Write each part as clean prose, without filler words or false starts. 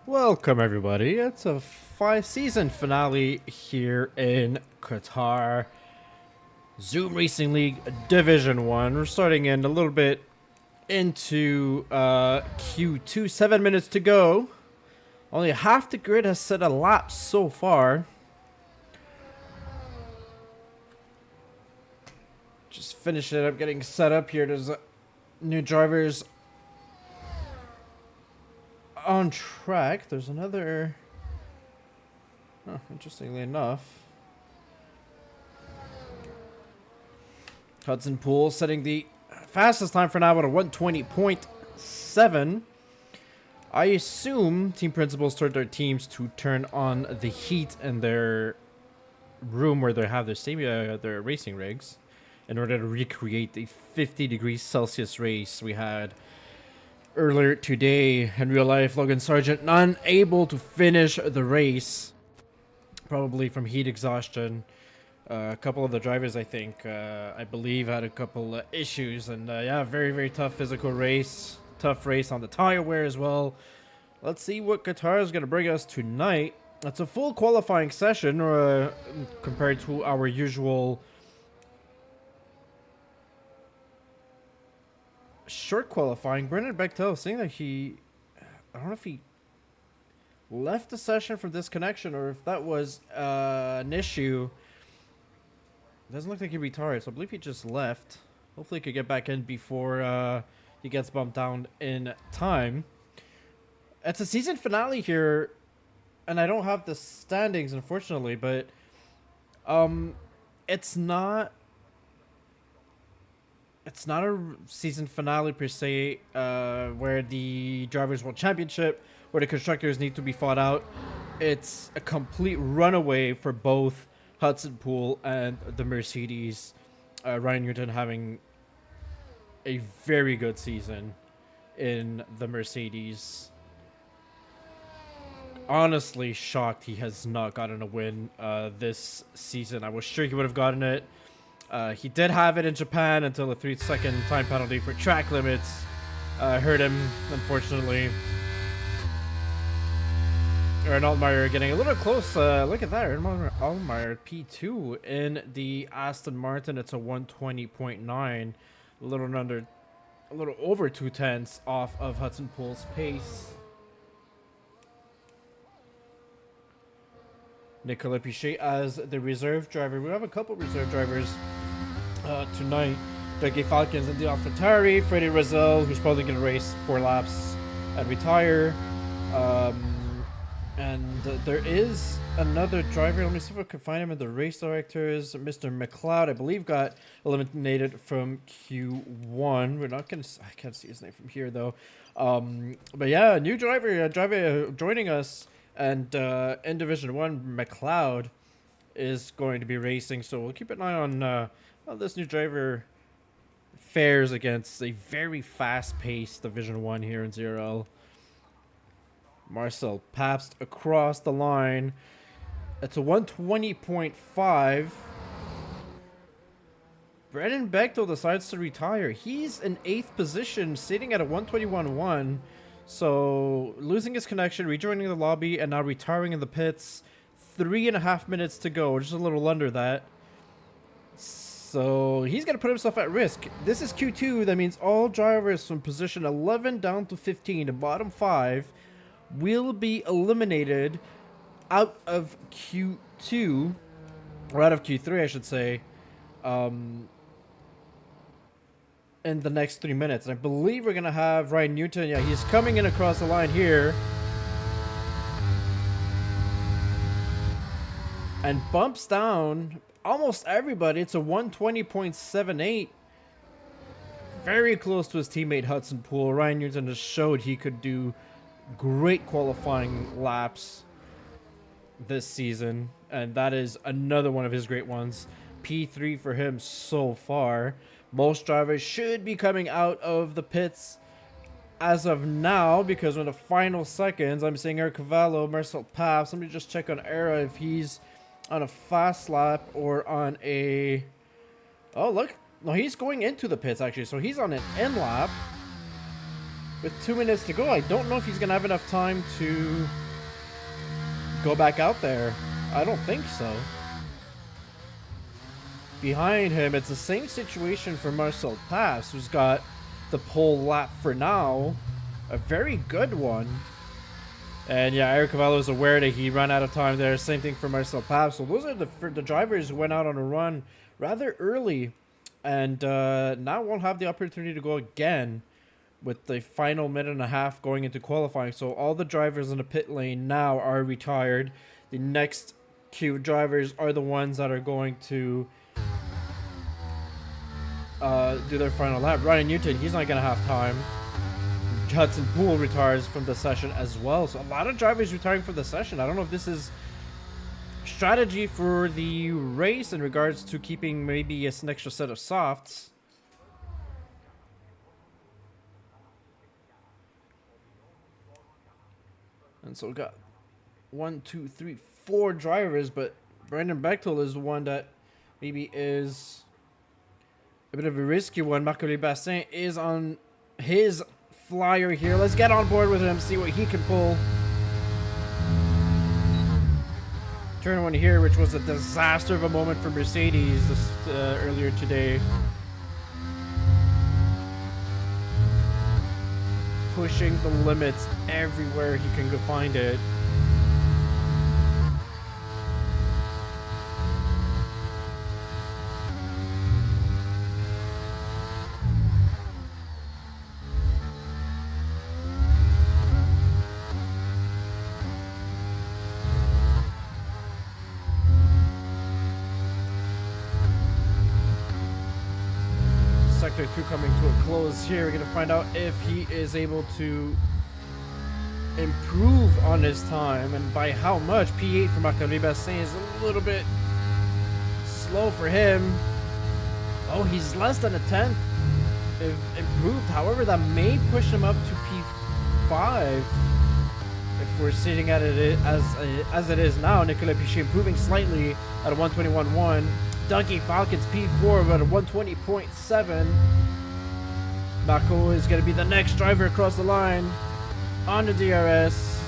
Welcome everybody. It's a season finale here in Qatar. Zoom Racing League Division 1. We're starting in a little bit into Q2. 7 minutes to go. Only half the grid has set a lap so far. Just finishing it up, getting set up here. There's new drivers on track. There's another... Oh, interestingly enough. Hudson Pool setting the fastest time for now at a 120.7. I assume team principals told their teams to turn on the heat in their room where they have their racing rigs in order to recreate the 50 degrees Celsius race we had earlier today. In real life, Logan Sargent unable to finish the race, probably from heat exhaustion. A couple of the drivers, I believe, had a couple issues, and yeah, very tough physical race. Tough race on the tire wear as well. Let's see what Qatar is going to bring us tonight. It's a full qualifying session compared to our usual short qualifying. Brendan Bechtel saying that I don't know if he left the session from disconnection or if that was an issue. It doesn't look like he retired, so I believe he just left. Hopefully he could get back in before he gets bumped down in time. It's a season finale here, and I don't have the standings, unfortunately, but it's not a season finale per se, where the Drivers' World Championship, where the constructors need to be fought out. It's a complete runaway for both Hudson Pool and the Mercedes. Ryan Newton having a very good season in the Mercedes. Honestly shocked he has not gotten a win this season. I was sure he would have gotten it. He did have it in Japan until a 3-second time penalty for track limits hurt him, unfortunately. Aaron Altmaier getting a little close. Look at that. Aaron Altmaier P2 in the Aston Martin. It's a 120.9. A little over 2/10 off of Hudson Pool's pace. Nicolas Pichet as the reserve driver. We have a couple reserve drivers tonight. Dougie Falcons and Dion Fatari. Freddie Rizal, who's probably going to race 4 laps and retire. And there is another driver. Let me see if I can find him in the race directors. Mr. McLeod, I believe, got eliminated from Q1. We're not going to... I can't see his name from here, though. But yeah, new driver joining us. And in Division 1, McLeod is going to be racing. So we'll keep an eye on how this new driver fares against a very fast-paced Division 1 here in 0L. Marcel Pabst across the line. It's a 120.5. Brendan Bechtel decides to retire. He's in 8th position, sitting at a 121.1. So losing his connection, rejoining the lobby, and now retiring in the pits. 3.5 minutes to go, just a little under that. So he's going to put himself at risk. This is Q2. That means all drivers from position 11 down to 15, the bottom 5, will be eliminated out of Q2, or out of Q3, I should say, in the next 3 minutes. And I believe we're going to have Ryan Newton. Yeah, he's coming in across the line here. And bumps down almost everybody. It's a 120.78. Very close to his teammate Hudson Pool. Ryan Newton has showed he could do great qualifying laps this season, and that is another one of his great ones. P3 for him so far. Most drivers should be coming out of the pits as of now, because in the final seconds, I'm seeing Eric Cavallo, Marcel Pabst. Let me just check on Era if he's on a fast lap or on a... Oh, look. No, he's going into the pits, actually. So he's on an end lap. with 2 minutes to go. I don't know if he's going to have enough time to go back out there. I don't think so. Behind him, it's the same situation for Marcel Pass, who's got the pole lap for now. A very good one. And yeah, Eric Cavallo is aware that he ran out of time there. Same thing for Marcel Pass. So those are the drivers who went out on a run rather early. And now won't have the opportunity to go again with the final minute and a half going into qualifying. So all the drivers in the pit lane now are retired. The next queue drivers are the ones that are going to do their final lap. Ryan Newton, he's not going to have time. Hudson Poole retires from the session as well. So a lot of drivers retiring from the session. I don't know if this is strategy for the race in regards to keeping maybe an extra set of softs. And so we got 1, 2, 3, 4 drivers, but Brandon Bechtel is the one that maybe is a bit of a risky one. Marc-Olivier Bassin is on his flyer here. Let's get on board with him, see what he can pull. Turn one here, which was a disaster of a moment for Mercedes earlier today. Pushing the limits everywhere he can go find it. Sector 2 coming to a close here. We're going to find out if he is able to improve on his time and by how much. P8 for Marc-Olivier Bassin is a little bit slow for him. Oh, he's less than a tenth if improved. However, that may push him up to P5 if we're sitting at it as it is now. Nicolas Piché improving slightly at a 121.1. Dougie Falcons P4 at a 120.7. Marco is going to be the next driver across the line on the DRS.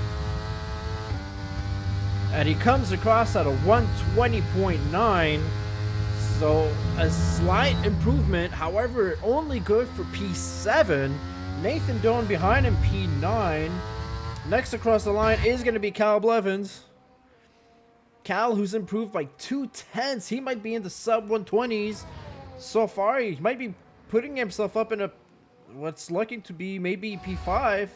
And he comes across at a 120.9. So a slight improvement, however, only good for P7. Nathan Doan behind him, P9. Next across the line is going to be Cal Blevins. Cal, who's improved by 0.2. He might be in the sub 120s so far. He might be putting himself up in a what's looking to be maybe P5.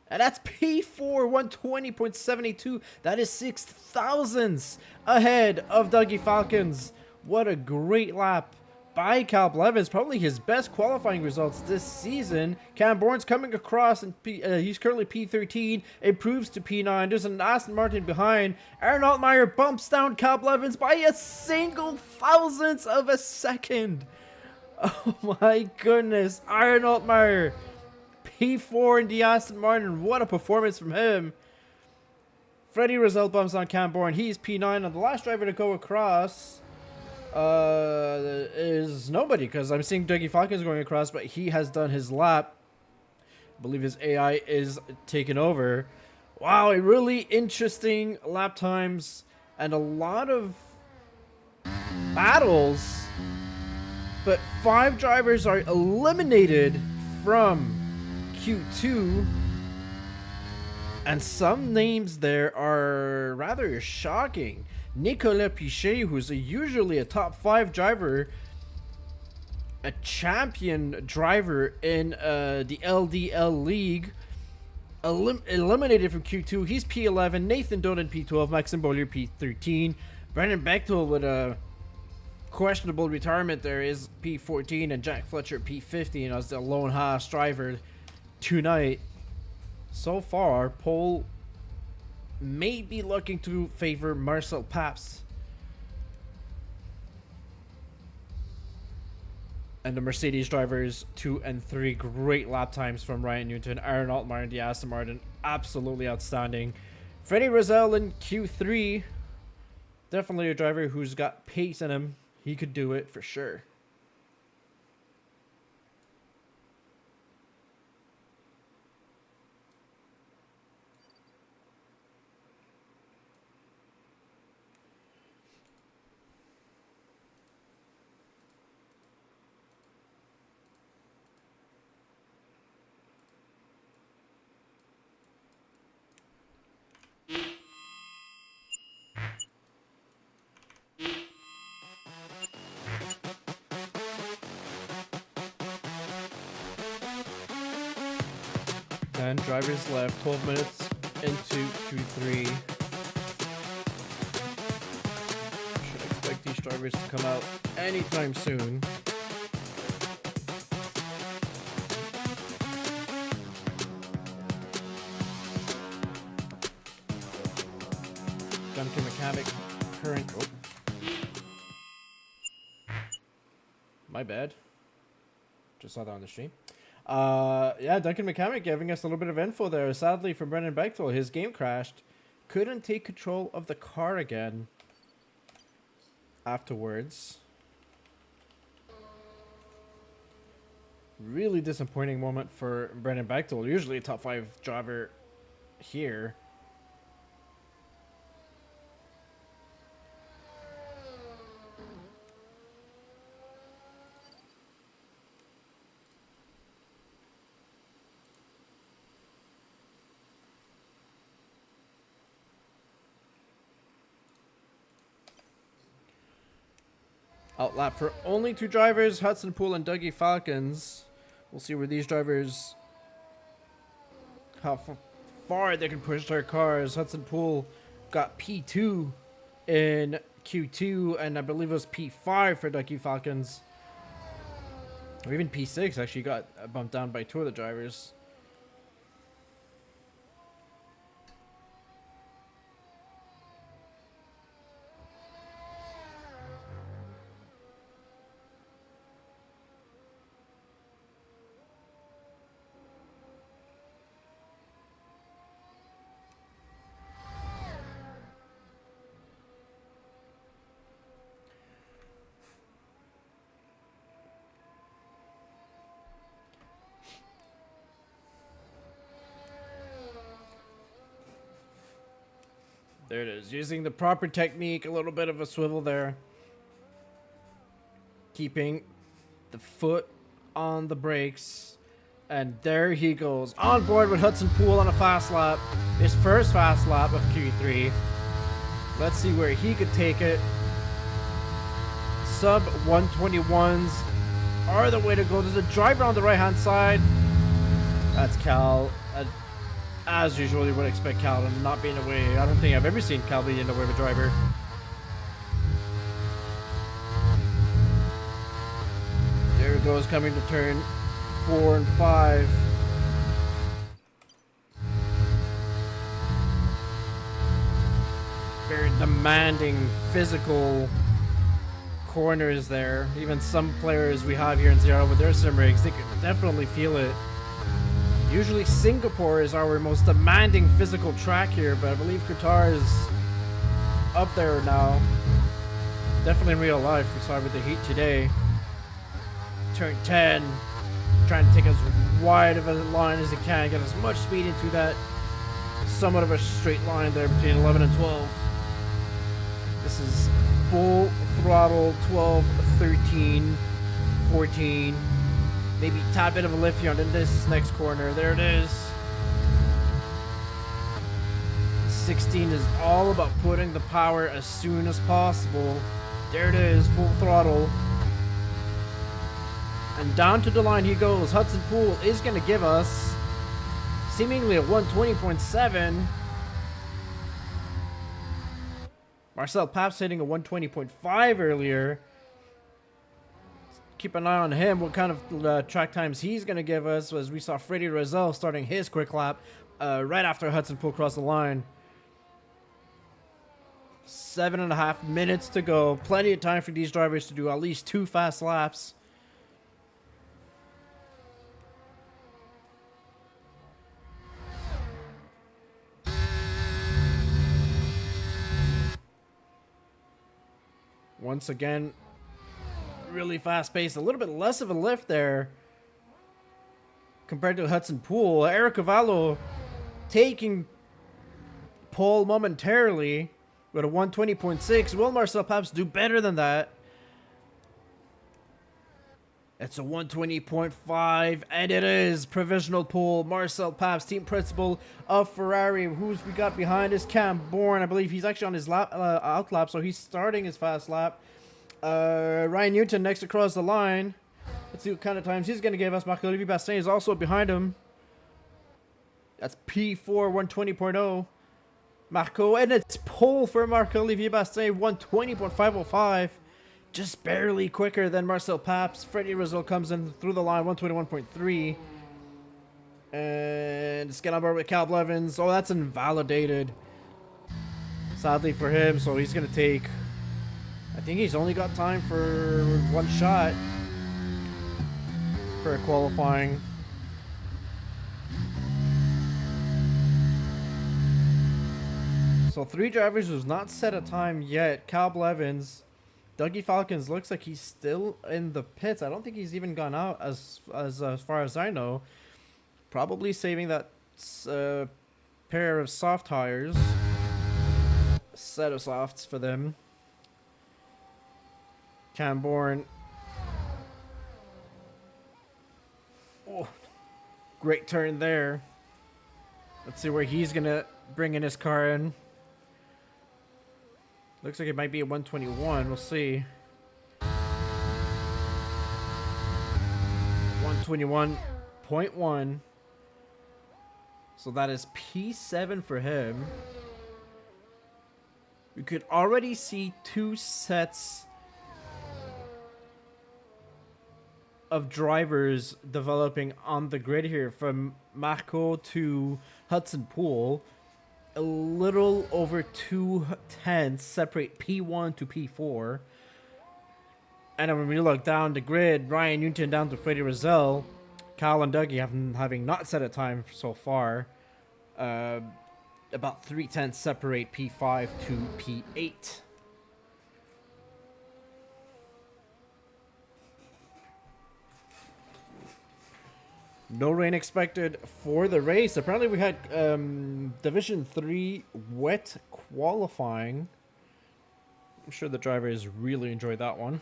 And that's P4 120.72. That is 6 thousandths ahead of Dougie Falcons. What a great lap by Cal Blevins, probably his best qualifying results this season. Cam Bourne's coming across, and he's currently P13, improves to P9. There's an Aston Martin behind. Aaron Altmaier bumps down Cal Blevins by a single thousandth of a second. Oh my goodness, Aaron Altmaier, P4 in the Aston Martin. What a performance from him. Freddie Rizal bumps on Cam Bourne. He's P9, and the last driver to go across is nobody, because I'm seeing Dougie Falcons going across, but he has done his lap. I believe his AI is taken over. Wow, a really interesting lap times and a lot of battles, but 5 drivers are eliminated from Q2, and some names there are rather shocking. Nicolas Piché, who's usually a top 5 driver, a champion driver in the LDL League, eliminated from Q2. He's P11. Nathan Doden P12. Maxime Beaulieu P13. Brandon Bechtel with a questionable retirement there is P14, and Jack Fletcher P15 as the lone Haas driver tonight. So far, pole may be looking to favor Marcel Paps. And the Mercedes drivers 2 and 3, great lap times from Ryan Newton. Aaron Altmaier and the Aston Martin, absolutely outstanding. Freddie Rizal in Q3, definitely a driver who's got pace in him. He could do it for sure. 10 drivers left, 12 minutes into Q3. Should expect these drivers to come out anytime soon. Duncan Mechanic, current. Oh. My bad. Just saw that on the stream. Yeah, Duncan Mechanic giving us a little bit of info there. Sadly for Brendan Bechtel, his game crashed. Couldn't take control of the car again afterwards. Really disappointing moment for Brendan Bechtel. Usually a top 5 driver here. Outlap for only 2 drivers, Hudson Poole and Dougie Falcons. We'll see where these drivers, how far they can push their cars. Hudson Poole got P2 in Q2, and I believe it was P5 for Dougie Falcons. Or even P6 actually got bumped down by 2 of the drivers. There it is. Using the proper technique, a little bit of a swivel there. Keeping the foot on the brakes. And there he goes. On board with Hudson Poole on a fast lap. His first fast lap of Q3. Let's see where he could take it. Sub 121s are the way to go. There's a driver on the right-hand side. That's Cal. As usual, you would expect Cal to not be in the way. I don't think I've ever seen Cal be in the way of a driver. There it goes, coming to turn 4 and 5. Very demanding physical corners there. Even some players we have here in Seattle with their sim rigs, they can definitely feel it. Usually Singapore is our most demanding physical track here, but I believe Qatar is up there now. Definitely in real life. We saw it with the heat today. Turn 10. Trying to take as wide of a line as it can. Get as much speed into that somewhat of a straight line there between 11 and 12. This is full throttle, 12, 13, 14. Maybe a tad bit of a lift here on this next corner. There it is. 16 is all about putting the power as soon as possible. There it is, full throttle. And down to the line he goes. Hudson Poole is going to give us seemingly a 120.7. Marcel Paps hitting a 120.5 earlier. Keep an eye on him, what kind of track times he's going to give us, as we saw Freddie Rozelle starting his quick lap right after Hudson Poole crossed the line. 7.5 minutes to go. Plenty of time for these drivers to do at least 2 fast laps. Once again, really fast pace, a little bit less of a lift there compared to Hudson Poole. Eric Cavallo taking pole momentarily with a 120.6. Will Marcel Paps do better than that? It's a 120.5, and it is provisional pole. Marcel Paps, team principal of Ferrari. Who's we got behind is Cam Bourne. I believe he's actually on his out lap, so he's starting his fast lap. Ryan Newton next across the line. Let's see what kind of times he's going to give us. Marc-Olivier Bastin is also behind him. That's P4 120.0. Marco, and it's pole for Marc-Olivier Bastin, 120.505. Just barely quicker than Marcel Paps. Freddie Rizal comes in through the line, 121.3. And it's getting on board with Cal Blevins. Oh, that's invalidated. Sadly for him, so he's going to take... I think he's only got time for one shot for qualifying. So 3 drivers who's not set a time yet. Cal Blevins, Dougie Falcons looks like he's still in the pits. I don't think he's even gone out as far as I know. Probably saving that pair of soft tires, set of softs for them. Camborne. Oh, great turn there. Let's see where he's gonna bring in his car in. Looks like it might be a 121. We'll see. 121.1. So that is P7 for him. You could already see 2 sets of drivers developing on the grid here, from Marco to Hudson Pool. A little over 2 tenths separate P1 to P4. And then when we look down the grid, Ryan Newton down to Freddie Rizal. Kyle and Dougie having not set a time so far. About 3 tenths separate P5 to P8. No rain expected for the race. Apparently we had Division 3 wet qualifying. I'm sure the drivers really enjoyed that one.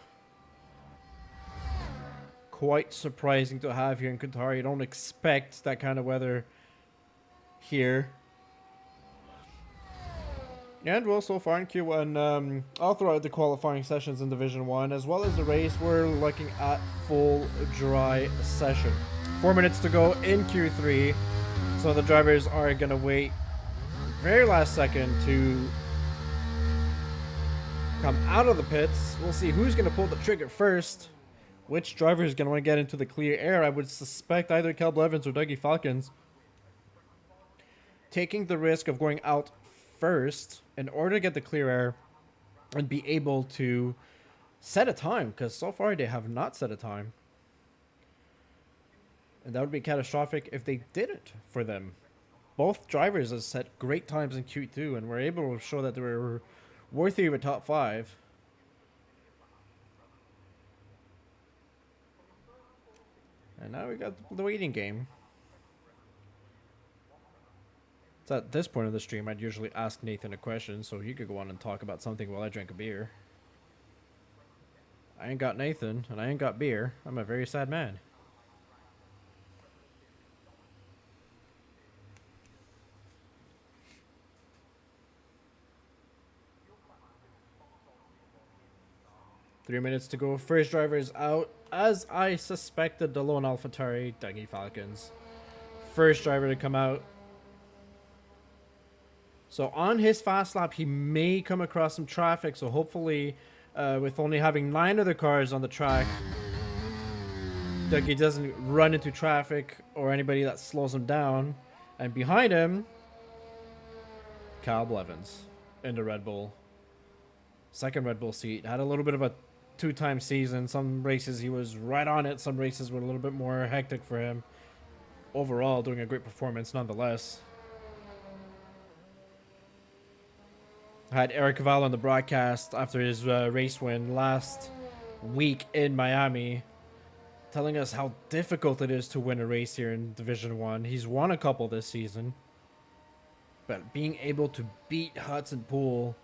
Quite surprising to have here in Qatar. You don't expect that kind of weather here. And well, so far in Q1, all throughout the qualifying sessions in Division 1, as well as the race, we're looking at full dry session. 4 minutes to go in Q3, so the drivers are going to wait very last second to come out of the pits. We'll see who's going to pull the trigger first. Which driver is going to want to get into the clear air? I would suspect either Cal Blevins or Dougie Falcons taking the risk of going out first in order to get the clear air and be able to set a time, because so far they have not set a time. And that would be catastrophic if they didn't for them. Both drivers have set great times in Q2 and were able to show that they were worthy of a top 5. And now we got the waiting game. So at this point of the stream, I'd usually ask Nathan a question so he could go on and talk about something while I drink a beer. I ain't got Nathan, and I ain't got beer. I'm a very sad man. Three minutes to go. First driver is out. As I suspected, the lone AlphaTauri, Dougie Falcons. First driver to come out. So on his fast lap, he may come across some traffic. So hopefully, with only having 9 other cars on the track, Dougie doesn't run into traffic or anybody that slows him down. And behind him, Kyle Blevins in the Red Bull. Second Red Bull seat. Had a little bit of a 2-time season. Some races he was right on it. Some races were a little bit more hectic for him. Overall, doing a great performance nonetheless. I had Eric Val on the broadcast after his race win last week in Miami, telling us how difficult it is to win a race here in Division 1. He's won a couple this season, but being able to beat Hudson Pool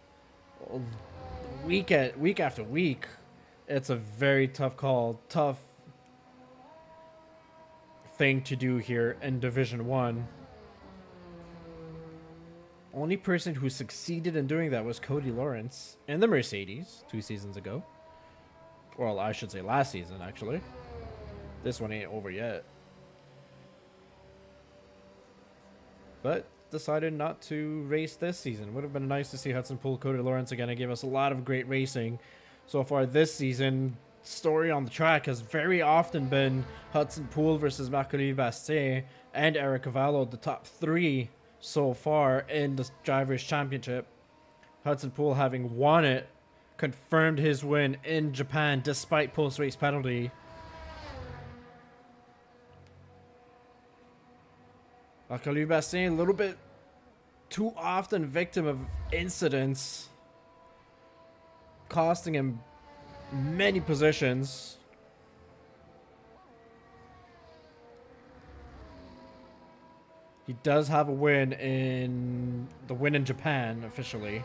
week after week, it's a very tough call, tough thing to do here in Division 1. Only person who succeeded in doing that was Cody Lawrence in the Mercedes 2 seasons ago. Well, I should say last season, actually. This one ain't over yet. but decided not to race this season. Would have been nice to see Hudson Pool, Cody Lawrence again. It gave us a lot of great racing so far this season. Story on the track has very often been Hudson Pool versus Marc-Olivier Bastien and Eric Cavallo, the top three so far in the Drivers' Championship. Hudson Pool, having won it, confirmed his win in Japan despite post-race penalty. Marc-Olivier Bastien, a little bit too often victim of incidents, costing him many positions. He does have a win in Japan officially.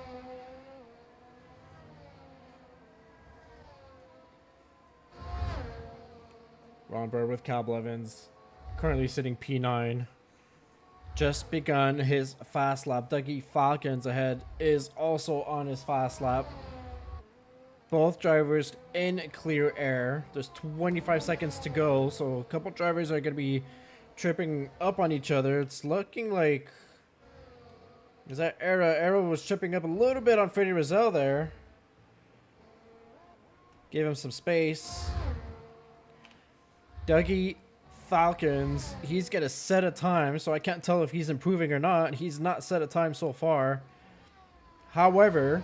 Ron Bird with Cal Blevins, currently sitting P9. Just begun his fast lap. Dougie Falcons ahead is also on his fast lap. Both drivers in clear air. There's 25 seconds to go, so a couple drivers are going to be tripping up on each other. It's looking like... Is that Era? Era was tripping up a little bit on Freddie Rizal there. Gave him some space. Dougie Falcons, he's going to set a time, so I can't tell if he's improving or not. He's not set a time so far. However,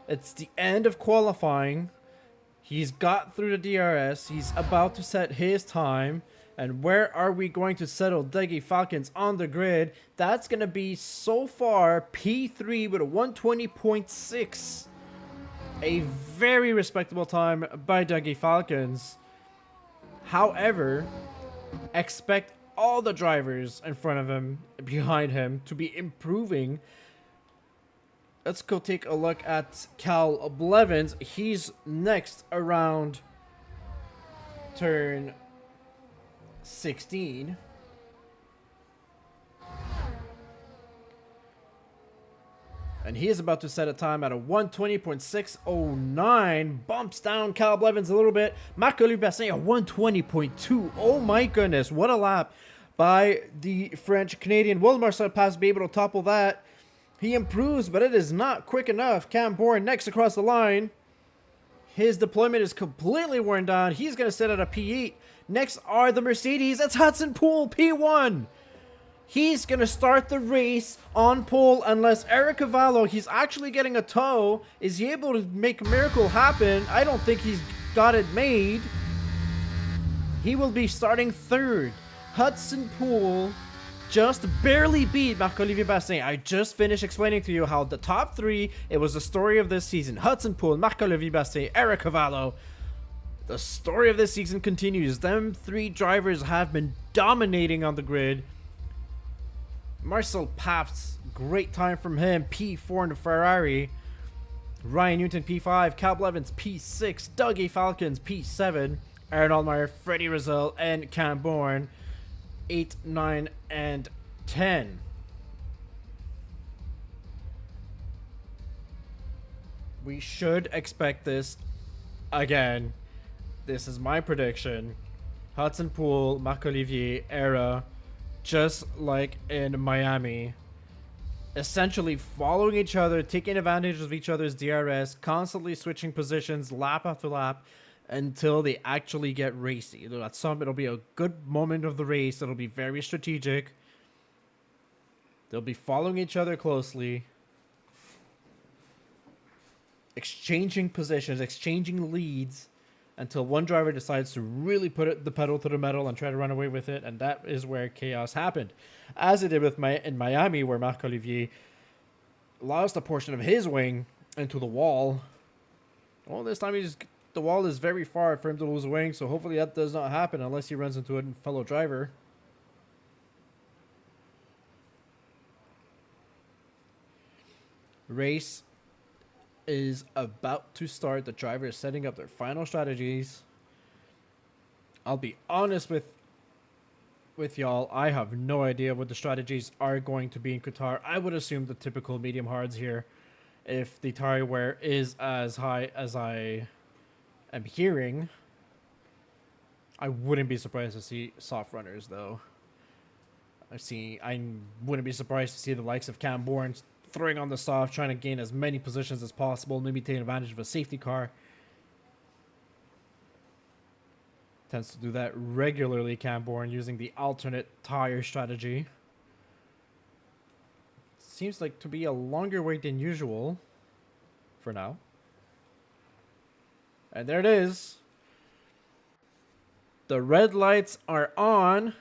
it's the end of qualifying. He's got through the DRS. He's about to set his time. And where are we going to settle Dougie Falcons on the grid? That's going to be, so far, P3 with a 120.6. A very respectable time by Dougie Falcons. However, expect all the drivers in front of him, behind him, to be improving. Let's go take a look at Cal Blevins. He's next around turn 16. And he is about to set a time at a 120.609. Bumps down Cal Blevins a little bit. Marc-Olivier Bastien a 120.2. Oh my goodness, what a lap by the French Canadian. Will Marcel Pass be able to topple that? He improves, but it is not quick enough. Cam Bourne next across the line. His deployment is completely worn down. He's going to sit at a P8. Next are the Mercedes. It's Hudson Pool, P1. He's going to start the race on pole unless Eric Cavallo, he's actually getting a tow. Is he able to make a miracle happen? I don't think he's got it made. He will be starting third. Hudson Pool just barely beat Marc-Olivier Bastien. I just finished explaining to you how the top three, it was the story of this season. Hudson Pool, Marc-Olivier Bastien, Eric Cavallo. The story of this season continues. Them three drivers have been dominating on the grid. Marcel Paps, great time from him. P4 in the Ferrari. Ryan Newton, P5. Cal Blevins, P6. Dougie Falcons, P7. Aaron Allmeyer, Freddie Rizal, and Cam Bourne, 8, 9, and 10. We should expect this again. This is my prediction. Hudson Pool, Marc-Olivier, Era, just like in Miami, essentially following each other, taking advantage of each other's DRS, constantly switching positions lap after lap until they actually get racy. It'll be a good moment of the race. It'll be very strategic. They'll be following each other closely, exchanging positions, exchanging leads, until one driver decides to really put the pedal to the metal and try to run away with it, and that is where chaos happened. As it did in Miami, where Marc-Olivier lost a portion of his wing into the wall. Well, this time the wall is very far for him to lose a wing, so hopefully that does not happen unless he runs into a fellow driver. Race is about to start. The driver is setting up their final strategies. I'll be honest with y'all, I have no idea what the strategies are going to be in Qatar. I would assume the typical medium hards here, if the tire wear is as high as I am hearing. I wouldn't be surprised to see soft runners though. I wouldn't be surprised to see the likes of Cam Bourne throwing on the soft, trying to gain as many positions as possible, maybe taking advantage of a safety car. Tends to do that regularly, Cam Bourne, using the alternate tire strategy. Seems like to be a longer wait than usual for now. And there it is. The red lights are on.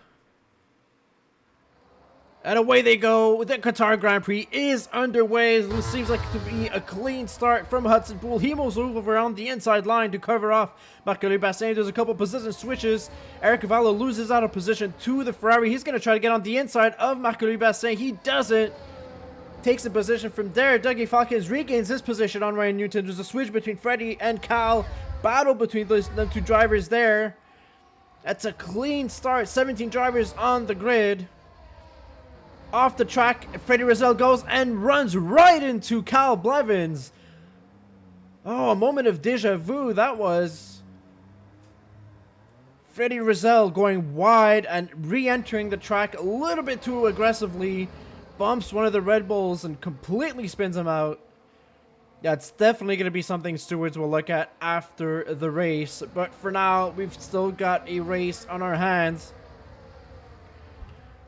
And away they go. The Qatar Grand Prix is underway. It seems like to be a clean start from Hudson Poole. He moves over around the inside line to cover off Marc-Olivier Bastin. There's a couple position switches. Eric Cavallo loses out of position to the Ferrari. He's going to try to get on the inside of Marc-Olivier Bastin. He doesn't. Takes a position from there. Dougie Falkins regains his position on Ryan Newton. There's a switch between Freddie and Cal. Battle between them two drivers there. That's a clean start. 17 drivers on the grid. Off the track, Freddie Rizal goes and runs right into Cal Blevins. Oh, a moment of deja vu that was. Freddie Rizal going wide and re-entering the track a little bit too aggressively. Bumps one of the Red Bulls and completely spins him out. That's definitely going to be something stewards will look at after the race. But for now, we've still got a race on our hands.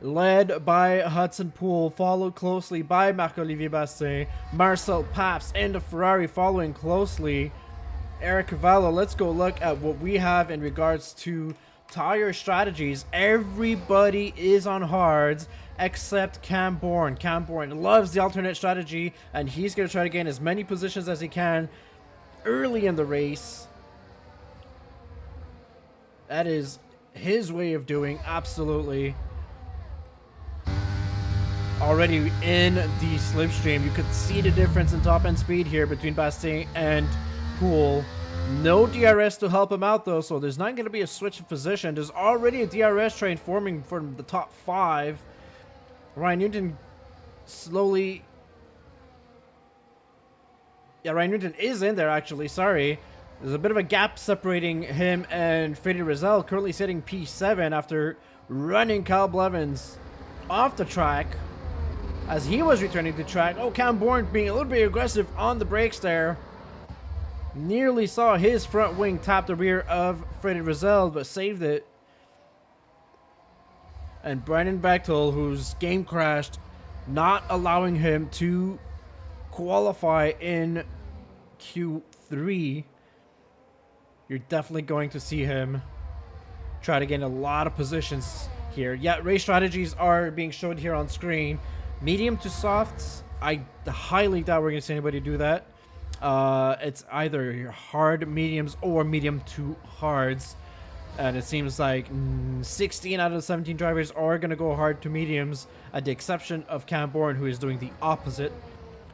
Led by Hudson Poole, followed closely by Marc-Olivier Bastin, Marcel Paps, and the Ferrari following closely. Eric Cavallo, let's go look at what we have in regards to tire strategies. Everybody is on hards except Cam Bourne. Cam Bourne loves the alternate strategy, and he's going to try to gain as many positions as he can early in the race. That is his way of doing, absolutely. Already in the slipstream, you could see the difference in top end speed here between Bastin and Poole. No DRS to help him out though, so there's not going to be a switch of position. There's already a DRS train forming for the top 5. Ryan Newton slowly... Yeah, Ryan Newton is in there actually, sorry. There's a bit of a gap separating him and Freddie Rizal, currently sitting P7 after running Cal Blevins off the track as he was returning to track. Oh, Cam Bourne being a little bit aggressive on the brakes there. Nearly saw his front wing tap the rear of Freddie Rizal, but saved it. And Brandon Bechtel, whose game crashed, not allowing him to qualify in Q3. You're definitely going to see him try to gain a lot of positions here. Yeah, race strategies are being showed here on screen. Medium to softs, I highly doubt we're going to see anybody do that. It's either hard mediums or medium to hards. And it seems like 16 out of the 17 drivers are going to go hard to mediums, at the exception of Cam Bourne, who is doing the opposite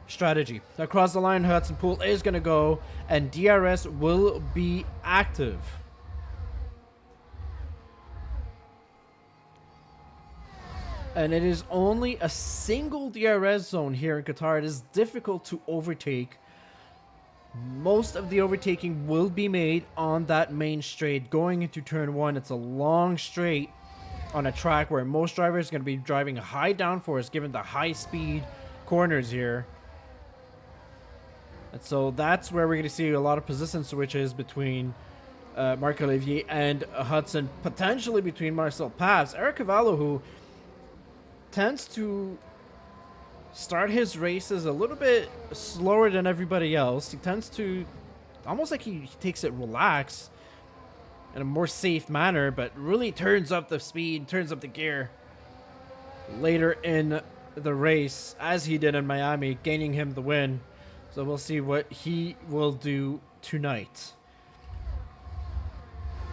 strategy. Across the line, Hudson Poole is going to go, and DRS will be active. And it is only a single DRS zone here in Qatar. It is difficult to overtake. Most of the overtaking will be made on that main straight. Going into turn 1, it's a long straight on a track where most drivers are going to be driving high downforce given the high speed corners here. And so that's where we're going to see a lot of position switches between Marc-Olivier and Hudson, potentially between Marcel Paps. Eric Cavallo, who tends to start his races a little bit slower than everybody else. He tends to, almost like he takes it relaxed in a more safe manner, but really turns up the speed, turns up the gear later in the race, as he did in Miami, gaining him the win. So we'll see what he will do tonight.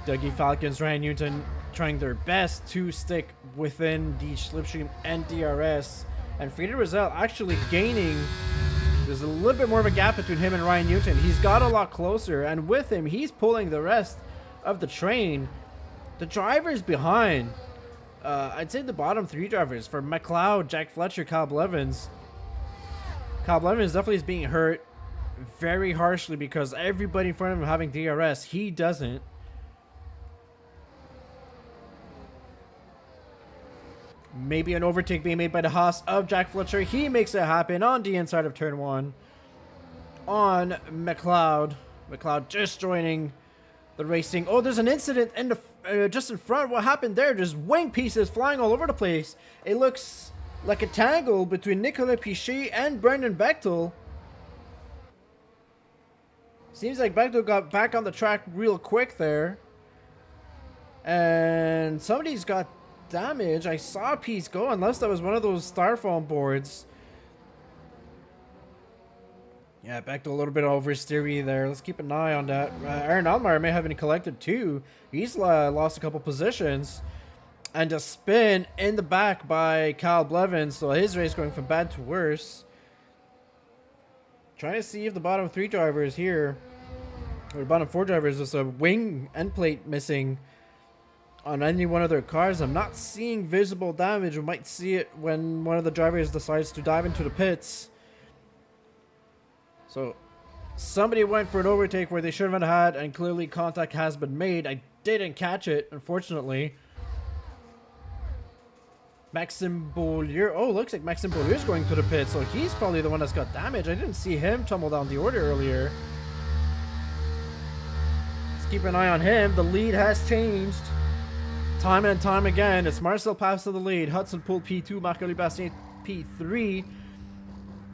Dougie Falcons, Ryan Newton trying their best to stick within the slipstream and DRS. And Freddie Rizal actually gaining. There's a little bit more of a gap between him and Ryan Newton. He's got a lot closer, and with him, he's pulling the rest of the train. The drivers behind, I'd say the bottom 3 drivers, for McLeod, Jack Fletcher, Cal Blevins. Cal Blevins definitely is being hurt very harshly because everybody in front of him having DRS. He doesn't. Maybe an overtake being made by the Haas of Jack Fletcher. He makes it happen on the inside of turn 1 on McLeod. McLeod just joining the racing. Oh, there's an incident in the just in front. What happened there? There's wing pieces flying all over the place. It looks like a tangle between Nicolas Pichet and Brendan Bechtel. Seems like Bechtel got back on the track real quick there. And somebody's got damage. I saw a piece go, unless that was one of those styrofoam boards. Yeah, Bechtel a little bit oversteery there. Let's keep an eye on that. Aaron Allmeyer may have been collected too. He's lost a couple positions. And a spin in the back by Kyle Blevins. So his race going from bad to worse. Trying to see if the bottom 3 drivers here, or the bottom 4 drivers, there's a wing end plate missing on any one of their cars. I'm not seeing visible damage. We might see it when one of the drivers decides to dive into the pits. So somebody went for an overtake where they should have had, and clearly contact has been made. I didn't catch it, unfortunately. Maxime Beaulieu. Oh, looks like Maxime Beaulieu is going to the pit, so he's probably the one that's got damage. I didn't see him tumble down the order earlier. Let's keep an eye on him. The lead has changed time and time again. It's Marcel Paps to the lead. Hudson Poole P2, Marc-Olivier Bastien P3.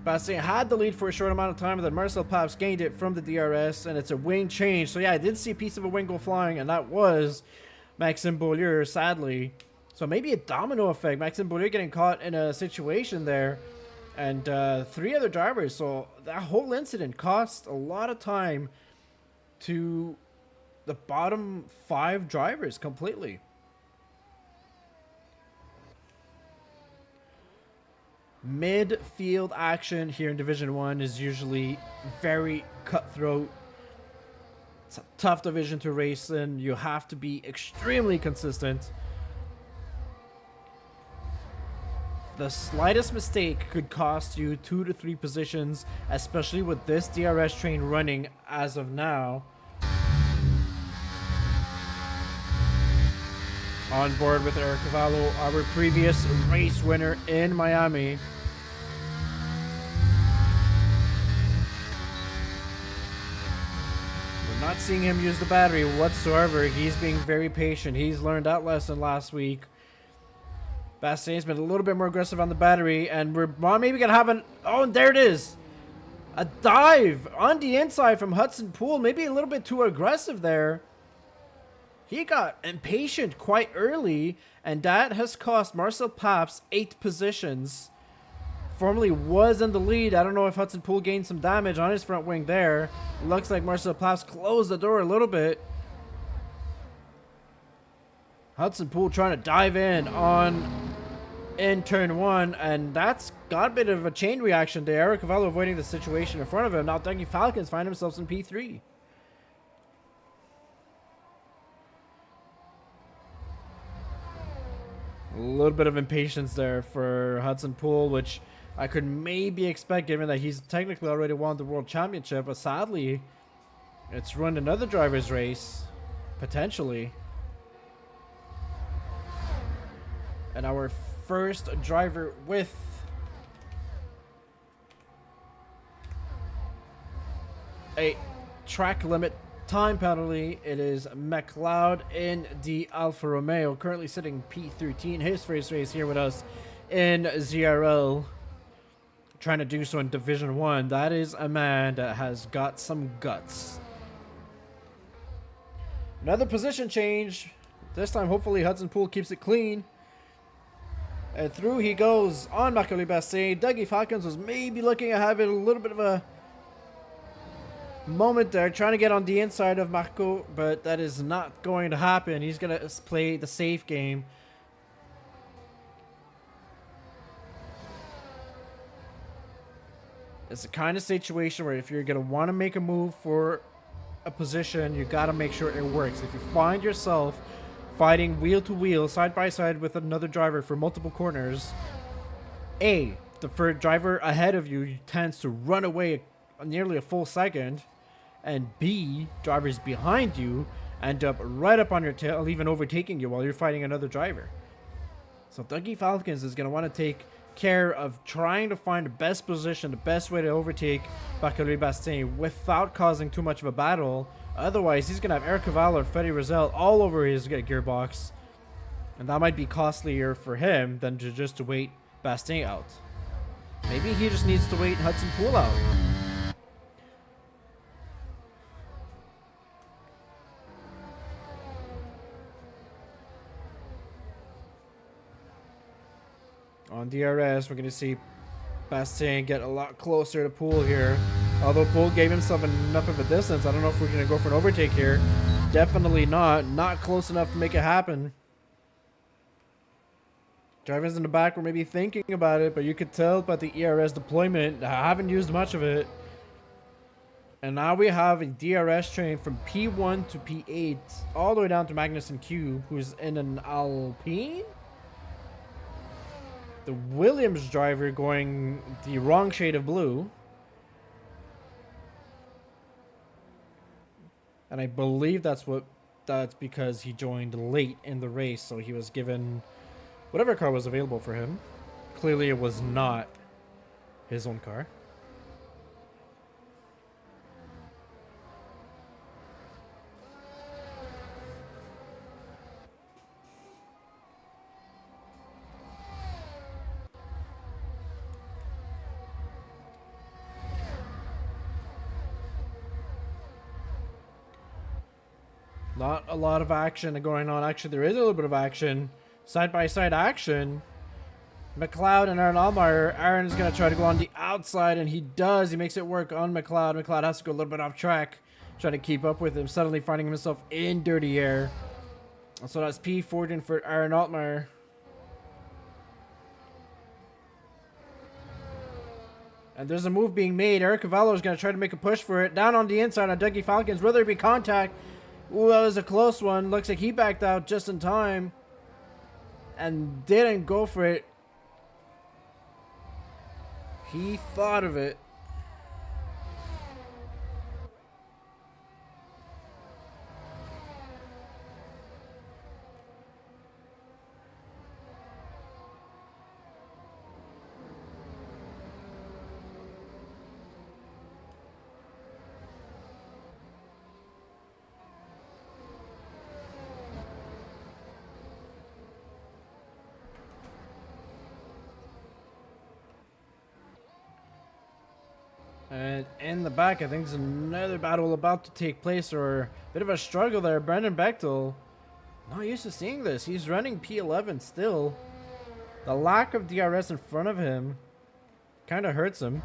Bastien had the lead for a short amount of time, and then Marcel Paps gained it from the DRS, and it's a wing change. So yeah, I did see a piece of a wing go flying, and that was Maxime Beaulieu, sadly. So maybe a domino effect. Maxime Beaulieu getting caught in a situation there, and 3 other drivers. So that whole incident cost a lot of time to the bottom 5 drivers completely. Midfield action here in Division 1 is usually very cutthroat. It's a tough division to race in. You have to be extremely consistent. The slightest mistake could cost you 2 to 3 positions, especially with this DRS train running as of now. On board with Eric Cavallo, our previous race winner in Miami. We're not seeing him use the battery whatsoever. He's being very patient. He's learned that lesson last week. Bastien's been a little bit more aggressive on the battery, and we're maybe gonna have an... Oh, and there it is! A dive on the inside from Hudson Poole. Maybe a little bit too aggressive there. He got impatient quite early, and that has cost Marcel Paps 8 positions. Formerly was in the lead. I don't know if Hudson Poole gained some damage on his front wing there. Looks like Marcel Paps closed the door a little bit. Hudson Poole trying to dive in turn 1, and that's got a bit of a chain reaction there. Eric Cavallo avoiding the situation in front of him. Now Dougie Falcons find themselves in P3. A little bit of impatience there for Hudson Poole, which I could maybe expect given that he's technically already won the World Championship, but sadly, it's ruined another driver's race, potentially. And our first driver with a track limit time penalty, it is McLeod in the Alfa Romeo, currently sitting P13, his first race here with us in ZRL, trying to do so in Division 1. That is a man that has got some guts. Another position change. This time, hopefully, Hudson Poole keeps it clean. And through he goes on Marc-Olivier Bastien. Dougie Falcons was maybe looking at having a little bit of a moment there, trying to get on the inside of Marco, but that is not going to happen. He's going to play the safe game. It's the kind of situation where if you're going to want to make a move for a position, you got to make sure it works. If you find yourself fighting wheel to wheel, side by side with another driver for multiple corners, A, the first driver ahead of you tends to run away nearly a full second, and B, drivers behind you end up right up on your tail, even overtaking you while you're fighting another driver. So Dougie Falcons is going to want to take care of trying to find the best position, the best way to overtake Bakary Bastien without causing too much of a battle. Otherwise, he's going to have Eric Cavallo and Freddie Rizal all over his gearbox. And that might be costlier for him than to just to wait Bastien out. Maybe he just needs to wait Hudson Poole out. On DRS, we're going to see Bastien get a lot closer to Poole here. Although Poole gave himself enough of a distance, I don't know if we're going to go for an overtake here. Definitely not. Not close enough to make it happen. Drivers in the back were maybe thinking about it, but you could tell by the ERS deployment, I haven't used much of it. And now we have a DRS train from P1 to P8, all the way down to Magnussen Q, who's in an Alpine? The Williams driver going the wrong shade of blue. And I believe that's because he joined late in the race, so he was given whatever car was available for him. Clearly it was not his own car. Not a lot of action going on. Actually, there is a little bit of action. Side-by-side action. McLeod and Aaron Allmeyer. Aaron is going to try to go on the outside, and he does. He makes it work on McLeod. McLeod has to go a little bit off track, trying to keep up with him, suddenly finding himself in dirty air. So that's P14 for Aaron Allmeyer. And there's a move being made. Eric Cavallo is going to try to make a push for it. Down on the inside on Dougie Falcons. Will there be contact? Ooh, that was a close one. Looks like he backed out just in time. And didn't go for it. He thought of it. And in the back, I think there's another battle about to take place, or a bit of a struggle there. Brandon Bechtel, not used to seeing this. He's running P11 still. The lack of DRS in front of him kind of hurts him.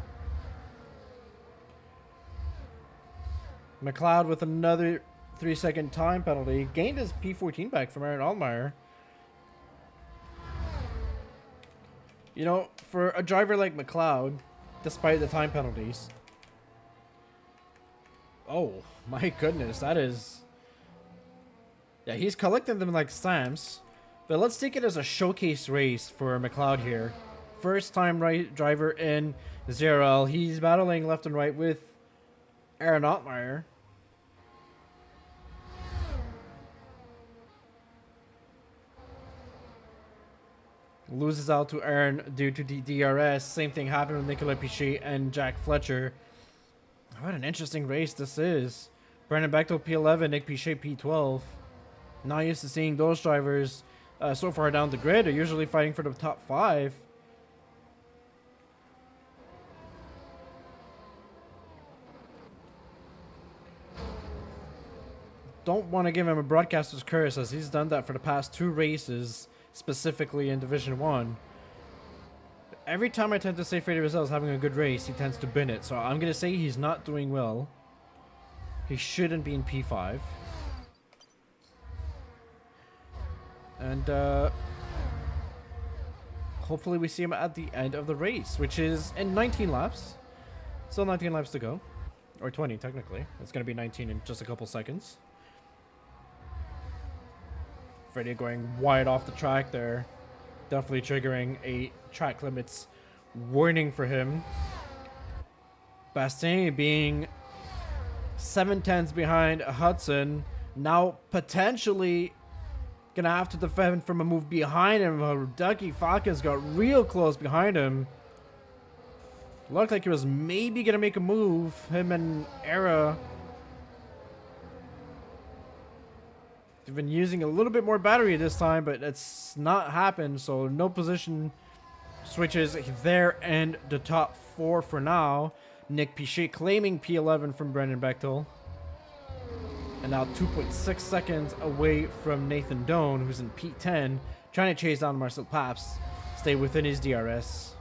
McLeod with another 3-second time penalty. Gained his P14 back from Aaron Allmeyer. You know, for a driver like McLeod, despite the time penalties. Oh, my goodness, that is... Yeah, he's collecting them like stamps. But let's take it as a showcase race for McLeod here. First time driver in 0L. He's battling left and right with Aaron Ottmeyer. Loses out to Aaron due to the DRS. Same thing happened with Nicolas Piché and Jack Fletcher. What an interesting race this is. Brandon Bechtel P11, Nick Piché P12. Not used to seeing those drivers so far down the grid. They're usually fighting for the top 5. Don't want to give him a broadcaster's curse, as he's done that for the past 2 races, specifically in Division 1. Every time I tend to say Freddie Rizal is having a good race, he tends to bin it. So I'm going to say he's not doing well. He shouldn't be in P5. And hopefully we see him at the end of the race, which is in 19 laps. Still 19 laps to go. Or 20, technically. It's going to be 19 in just a couple seconds. Freddie going wide off the track there. Definitely triggering a track limits warning for him. Bastien being 7/10ths behind Hudson. Now potentially Gonna have to defend from a move behind him. Dougie Falcons got real close behind him. Looked like he was maybe gonna make a move. Him and Era. They've been using a little bit more battery this time, but it's not happened. So no position switches there and the top 4 for now. Nick Pichet claiming P11 from Brendan Bechtel. And now 2.6 seconds away from Nathan Doan, who's in P10, trying to chase down Marcel Paps, stay within his DRS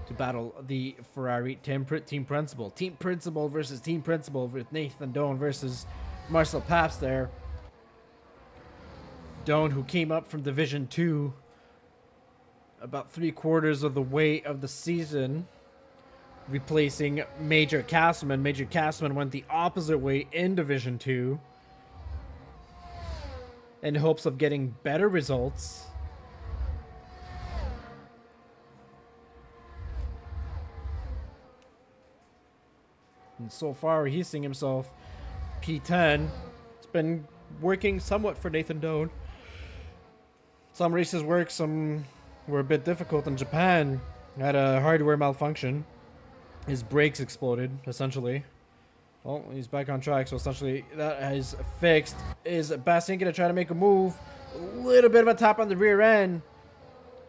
to battle the Ferrari team principal. Team principal versus team principal with Nathan Doan versus Marcel Paps there. Doan, who came up from Division 2 about 3/4 of the way of the season, replacing Major Castleman. Major Castleman went the opposite way in Division 2 in hopes of getting better results. And so far, he's seeing himself P10. It's been working somewhat for Nathan Doan. Some races worked, some were a bit difficult. In Japan, had a hardware malfunction. His brakes exploded, essentially. Well, he's back on track, so essentially that is fixed. Is Bastien gonna try to make a move? A little bit of a tap on the rear end.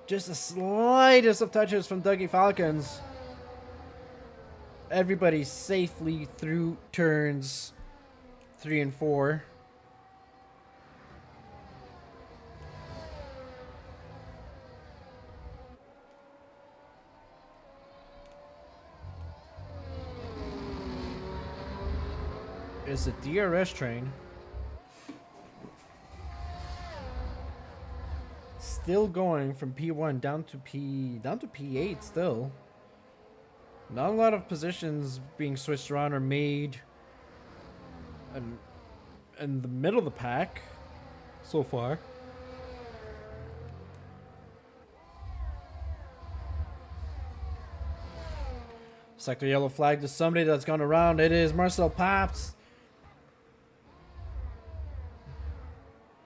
Just the slightest of touches from Dougie Falcons. Everybody safely through turns 3 and 4. Is a DRS train. Still going from P1 down to P8 still. Not a lot of positions being switched around or made in the middle of the pack so far. Sector yellow flag to somebody that's gone around. It is Marcel Paps.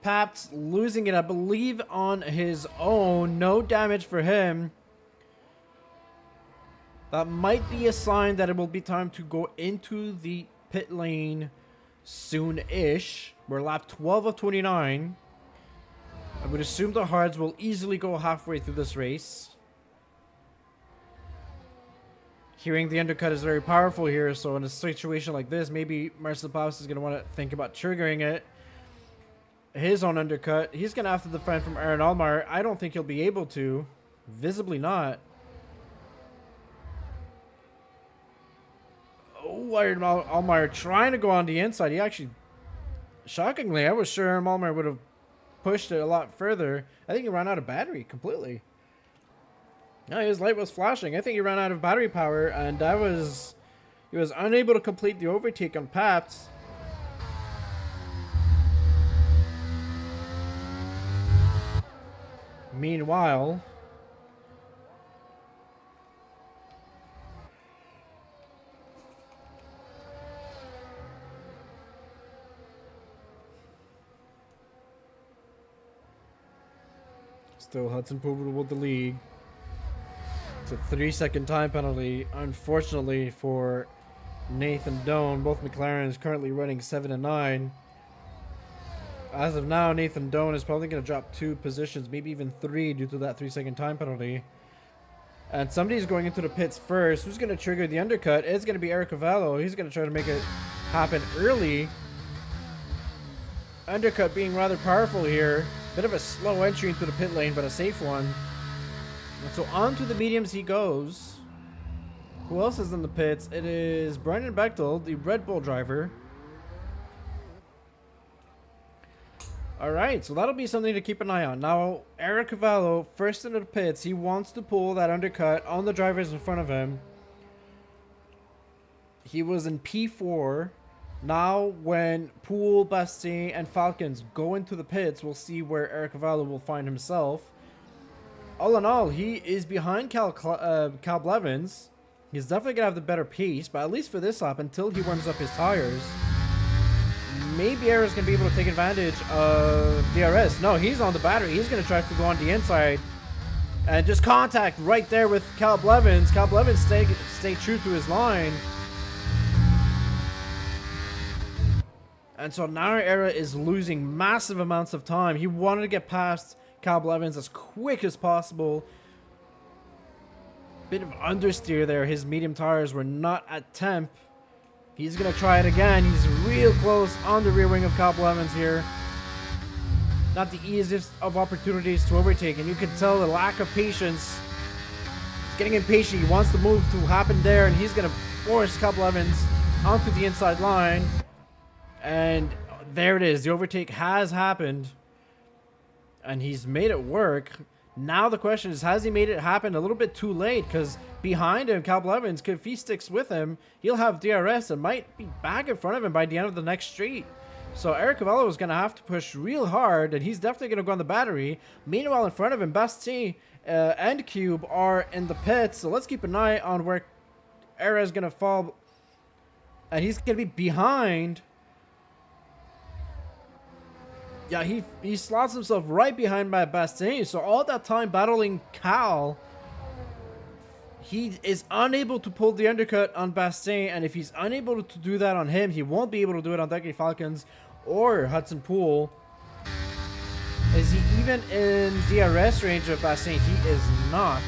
Paps losing it, I believe, on his own. No damage for him. That might be a sign that it will be time to go into the pit lane soon-ish. We're lap 12 of 29. I would assume the hards will easily go halfway through this race. Hearing the undercut is very powerful here, so in a situation like this, maybe Marcel Paps is going to want to think about triggering it. His own undercut. He's going to have to defend from Aaron Allmeyer. I don't think he'll be able to. Visibly not. Oh, Aaron Allmeyer trying to go on the inside. He actually, shockingly, I was sure Aaron Allmeyer would have pushed it a lot further. I think he ran out of battery completely. No, his light was flashing. I think he ran out of battery power, and he was unable to complete the overtake on Paps. Meanwhile, still Hudson Poole with the lead. It's a 3-second time penalty, unfortunately, for Nathan Doan. Both McLarens currently running 7 and 9. As of now, Nathan Doan is probably going to drop 2 positions, maybe even 3, due to that 3-second time penalty. And somebody's going into the pits first. Who's going to trigger the undercut? It's going to be Eric Cavallo. He's going to try to make it happen early. Undercut being rather powerful here. Bit of a slow entry into the pit lane, but a safe one. And so on to the mediums he goes. Who else is in the pits? It is Brendan Bechtel, the Red Bull driver. Alright, so that'll be something to keep an eye on. Now, Eric Cavallo, first into the pits. He wants to pull that undercut on the drivers in front of him. He was in P4. Now, when Poole, Bastien, and Falcons go into the pits, we'll see where Eric Cavallo will find himself. All in all, he is behind Cal Blevins. He's definitely going to have the better pace, but at least for this lap, until he warms up his tires, maybe Era's going to be able to take advantage of DRS. No, he's on the battery. He's going to try to go on the inside. And just contact right there with Cal Blevins. Cal Blevins stay true to his line. And so now Era is losing massive amounts of time. He wanted to get past Cal Blevins as quick as possible. Bit of understeer there. His medium tires were not at temp. He's going to try it again. He's real close on the rear wing of Cal Blevins here. Not the easiest of opportunities to overtake, and you can tell the lack of patience. He's getting impatient. He wants the move to happen there, and he's going to force Cal Blevins onto the inside line. And there it is. The overtake has happened, and he's made it work. Now the question is, has he made it happen a little bit too late? Because behind him, Cal Blevins, if he sticks with him, he'll have DRS and might be back in front of him by the end of the next straight. So Eric Cavallo is going to have to push real hard, and he's definitely going to go on the battery. Meanwhile, in front of him, Bastien and Cube are in the pits. So let's keep an eye on where Era is going to fall. And he's going to be behind. Yeah, he slots himself right behind by Bastien. So all that time battling Cal, he is unable to pull the undercut on Bastien, and if he's unable to do that on him, he won't be able to do it on Dougie Falcons or Hudson Poole. Is he even in DRS range of Bastien? He is not.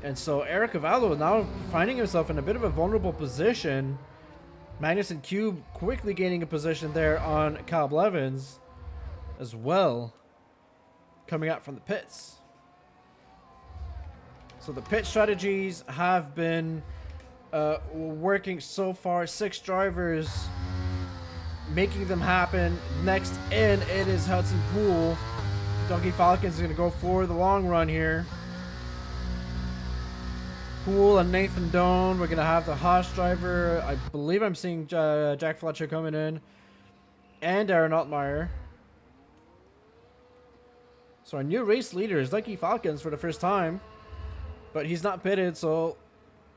And so Eric Cavallo now finding himself in a bit of a vulnerable position. Magnus and Cube quickly gaining a position there on Cal Blevins as well, coming out from the pits. So the pit strategies have been working so far. 6 drivers making them happen. Next in, it is Hudson Poole. Dougie Falcons is going to go for the long run here. Poole and Nathan Doan. We're going to have the Haas driver. I believe I'm seeing Jack Fletcher coming in. And Aaron Altmaier. So our new race leader is Dougie Falcons for the first time. But he's not pitted, so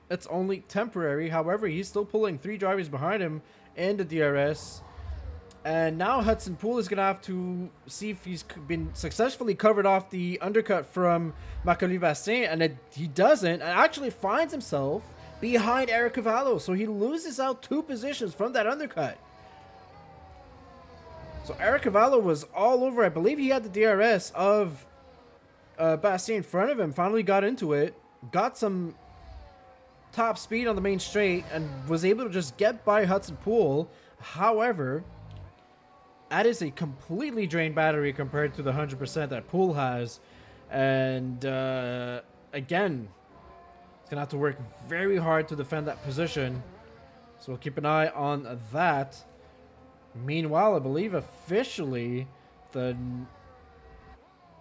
it's only temporary. However, he's still pulling 3 drivers behind him in the DRS. And now Hudson Poole is going to have to see if he's been successfully covered off the undercut from Marc-Olivier Bastien. And he doesn't, and actually finds himself behind Eric Cavallo. So he loses out 2 positions from that undercut. So Eric Cavallo was all over. I believe he had the DRS of Bastien in front of him. Finally got into it. Got some top speed on the main straight and was able to just get by Hudson Poole. However, that is a completely drained battery compared to the 100% that Poole has. And again, he's going to have to work very hard to defend that position. So we'll keep an eye on that. Meanwhile, I believe officially the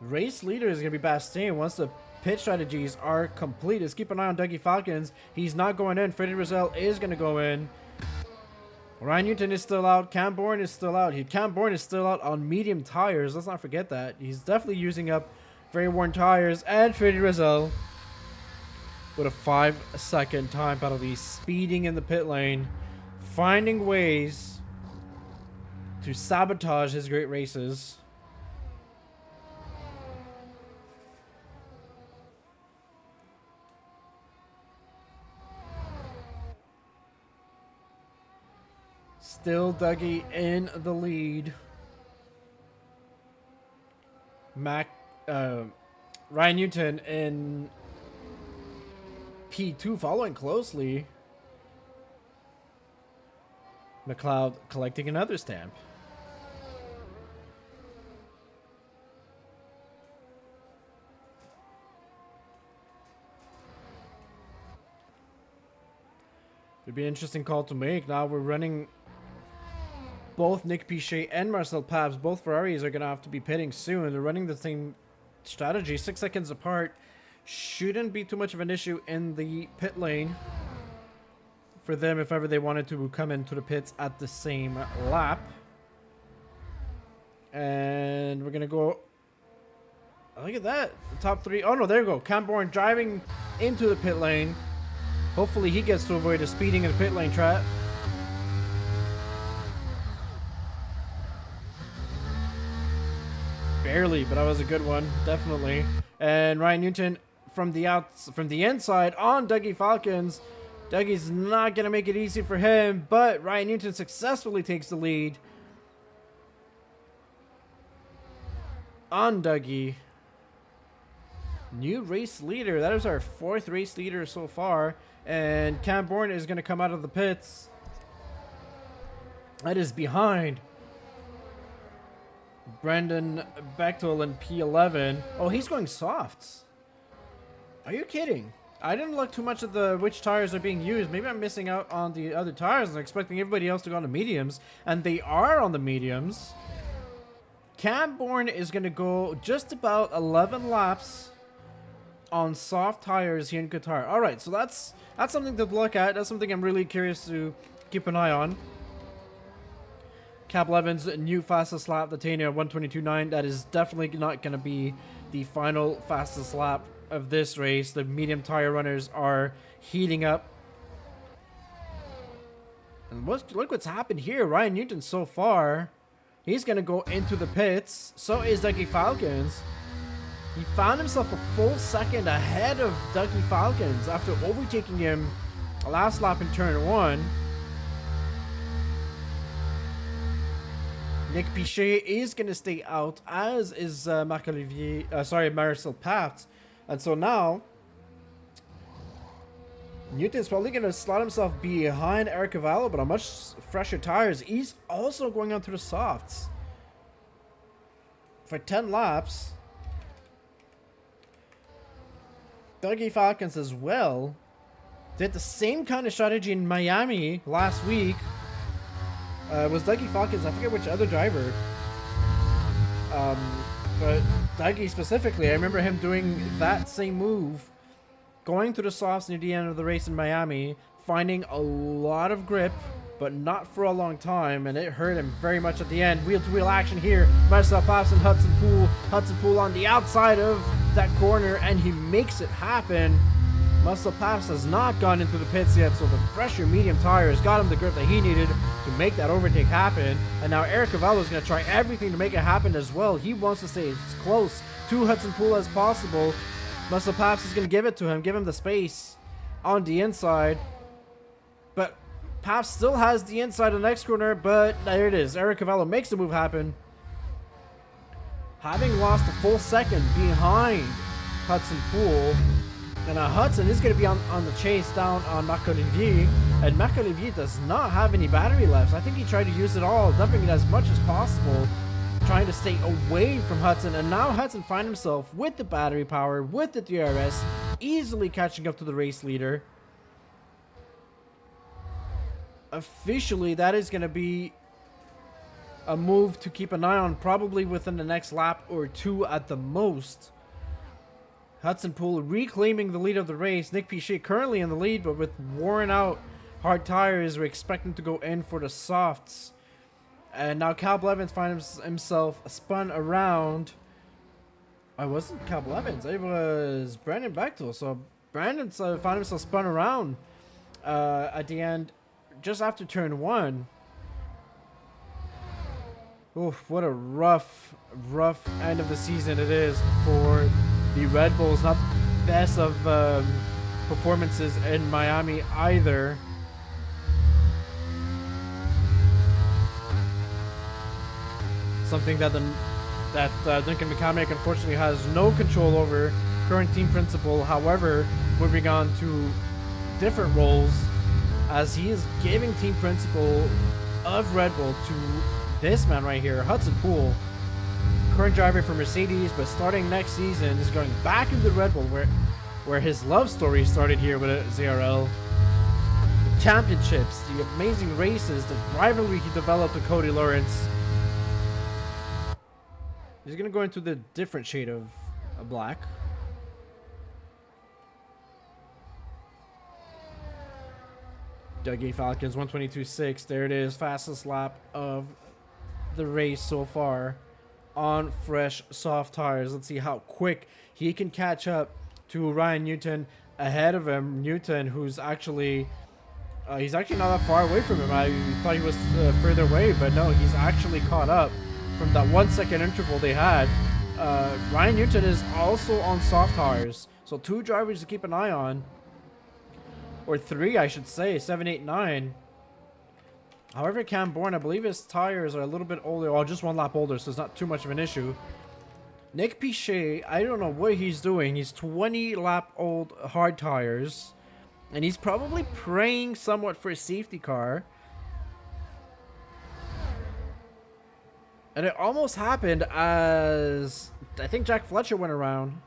race leader is going to be Bastien once the pit strategies are complete. Let's keep an eye on Dougie Falcons. He's not going in. Freddie Rizal is going to go in. Ryan Newton is still out. Cam Bourne is still out. Cam Bourne is still out on medium tires. Let's not forget that. He's definitely using up very worn tires. And Freddie Rizal with a 5-second time penalty. Speeding in the pit lane. Finding ways to sabotage his great races. Still Dougie in the lead. Ryan Newton in P2 following closely. McLeod collecting another stamp. It'd be an interesting call to make. Now we're running both Nick Pichet and Marcel Pabst. Both Ferraris are going to have to be pitting soon. They're running the same strategy, 6 seconds apart. Shouldn't be too much of an issue in the pit lane for them if ever they wanted to come into the pits at the same lap. And we're going to go... Look at that. The top 3. Oh, no, there you go. Cam Bourne driving into the pit lane. Hopefully he gets to avoid a speeding in the pit lane trap. Barely, but that was a good one, definitely. And Ryan Newton from the inside on Dougie Falcons. Dougie's not gonna make it easy for him, but Ryan Newton successfully takes the lead on Dougie. New race leader. That is our 4th race leader so far. And Cam Bourne is going to come out of the pits. That is behind Brendan Bechtel in P11. Oh, he's going softs. Are you kidding? I didn't look too much at which tires are being used. Maybe I'm missing out on the other tires. I'm expecting everybody else to go on the mediums. And they are on the mediums. Cam Bourne is going to go just about 11 laps on soft tires here in Qatar. All right, so that's something to look at. That's something I'm really curious to keep an eye on. Cap Levin's new fastest lap, the Tania 122.9. That is definitely not going to be the final fastest lap of this race. The medium tire runners are heating up. And look what's happened here. Ryan Newton so far, he's going to go into the pits. So is Dougie Falcons. He found himself a full second ahead of Dougie Falcons after overtaking him last lap in turn 1. Nick Pichet is going to stay out, as is Marcel Pat. And so now, Newton's probably going to slot himself behind Eric Cavallo, but on much fresher tires. He's also going on to the softs for 10 laps. Dougie Falcons as well did the same kind of strategy in Miami last week. Was Dougie Falcons, I forget which other driver. But Dougie specifically, I remember him doing that same move, going through the softs near the end of the race in Miami, finding a lot of grip, but not for a long time, and it hurt him very much at the end. Wheel-to-wheel action here. Marcel Paps and Hudson Poole. Hudson Poole on the outside of that corner, and he makes it happen. Marcel Paps has not gone into the pits yet, so the fresher medium tires got him the grip that he needed to make that overtake happen. And now Eric Cavallo is going to try everything to make it happen as well. He wants to stay as close to Hudson Poole as possible. Marcel Paps is going to give it to him, give him the space on the inside. But Paps still has the inside of the next corner, but there it is. Eric Cavallo makes the move happen, having lost a full second behind Hudson Poole. And Hudson is going to be on the chase down on Marc-Olivier. And Marc-Olivier does not have any battery left. I think he tried to use it all, dumping it as much as possible, trying to stay away from Hudson. And now Hudson finds himself with the battery power, with the DRS, easily catching up to the race leader. Officially, that is going to be a move to keep an eye on, probably within the next lap or two at the most. Hudson Poole reclaiming the lead of the race. Nick Pichet currently in the lead, but with worn out hard tires, we're expecting to go in for the softs. And now Cal Blevins finds himself spun around. I wasn't Cal Blevins, it was Brandon Bechtel. So Brandon found himself spun around at the end, just after turn 1. Oof, what a rough end of the season it is for the Red Bulls. Not the best of performances in Miami either. Something that Duncan McCormick unfortunately has no control over. Current team principal, however, moving on to different roles, as he is giving team principal of Red Bull to this man right here, Hudson Poole. Current driver for Mercedes, but starting next season is going back into Red Bull, where his love story started here with ZRL. The championships, the amazing races, the rivalry he developed with Cody Lawrence. He's going to go into the different shade of black. Dougie Falcons 122.6. There it is, fastest lap of the race so far on fresh soft tires. Let's see how quick he can catch up to Ryan Newton ahead of him. Newton, who's actually he's actually not that far away from him. I thought he was further away, but no, he's actually caught up from that 1 second interval they had. Ryan Newton is also on soft tires, so 2 drivers to keep an eye on, or 3 I should say, 7, 8, 9. However, Cam Bourne, I believe his tires are a little bit older, or just 1 lap older, so it's not too much of an issue. Nick Pichet, I don't know what he's doing. He's 20 lap old hard tires, and he's probably praying somewhat for a safety car. And it almost happened as I think Jack Fletcher went around.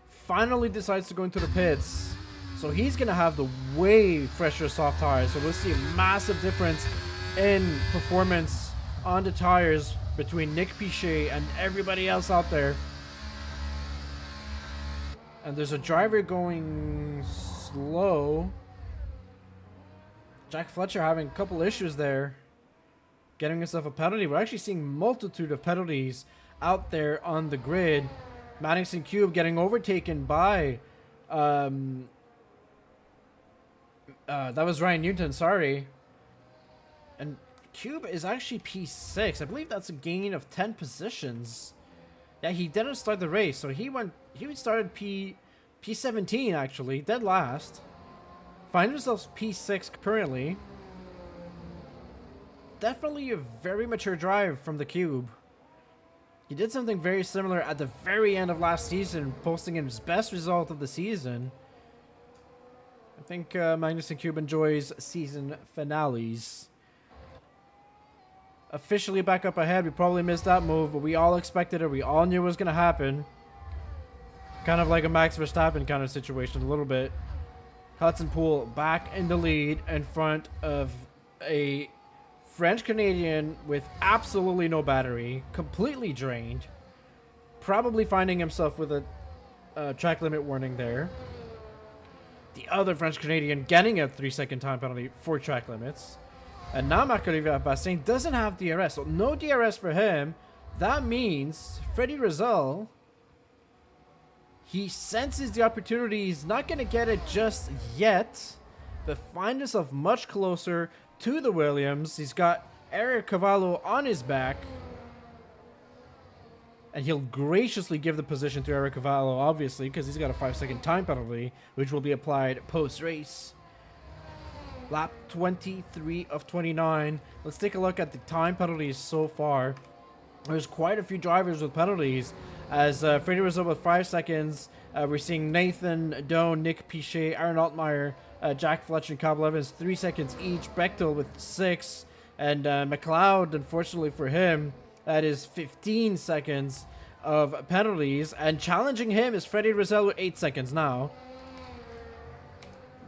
Finally decides to go into the pits. So he's going to have the way fresher soft tires. So we'll see a massive difference in performance on the tires between Nick Pichet and everybody else out there. And there's a driver going slow. Jack Fletcher having a couple issues there, getting himself a penalty. We're actually seeing multitude of penalties out there on the grid. Madison Cube getting overtaken by that was Ryan Newton, sorry. And Cube is actually P6. I believe that's a gain of 10 positions. Yeah, he didn't start the race, so he started P17 actually, dead last. Find himself P6 currently. Definitely a very mature drive from the Cube. He did something very similar at the very end of last season, posting his best result of the season. I think Magnussen Cube enjoys season finales. Officially back up ahead. We probably missed that move, but we all expected it. We all knew it was going to happen. Kind of like a Max Verstappen kind of situation a little bit. Hudson Poole back in the lead in front of a French-Canadian with absolutely no battery, completely drained, probably finding himself with a track limit warning there. The other French-Canadian getting a 3-second time penalty for track limits. And now Marc-Olivier Bastien doesn't have DRS, so no DRS for him. That means Freddie Rizal, he senses the opportunity. He's not going to get it just yet, but find himself much closer to the Williams. He's got Eric Cavallo on his back, and he'll graciously give the position to Eric Cavallo, obviously, because he's got a 5-second time penalty, which will be applied post-race. Lap 23 of 29. Let's take a look at the time penalties so far. There's quite a few drivers with penalties. As Freddie Rizal with 5 seconds, we're seeing Nathan Doan, Nick Pichet, Aaron Altmaier, Jack Fletcher, and Cobb Evans 3 seconds each. Bechtel with 6, and McLeod, unfortunately for him, that is 15 seconds of penalties. And challenging him is Freddie Rizal with 8 seconds now.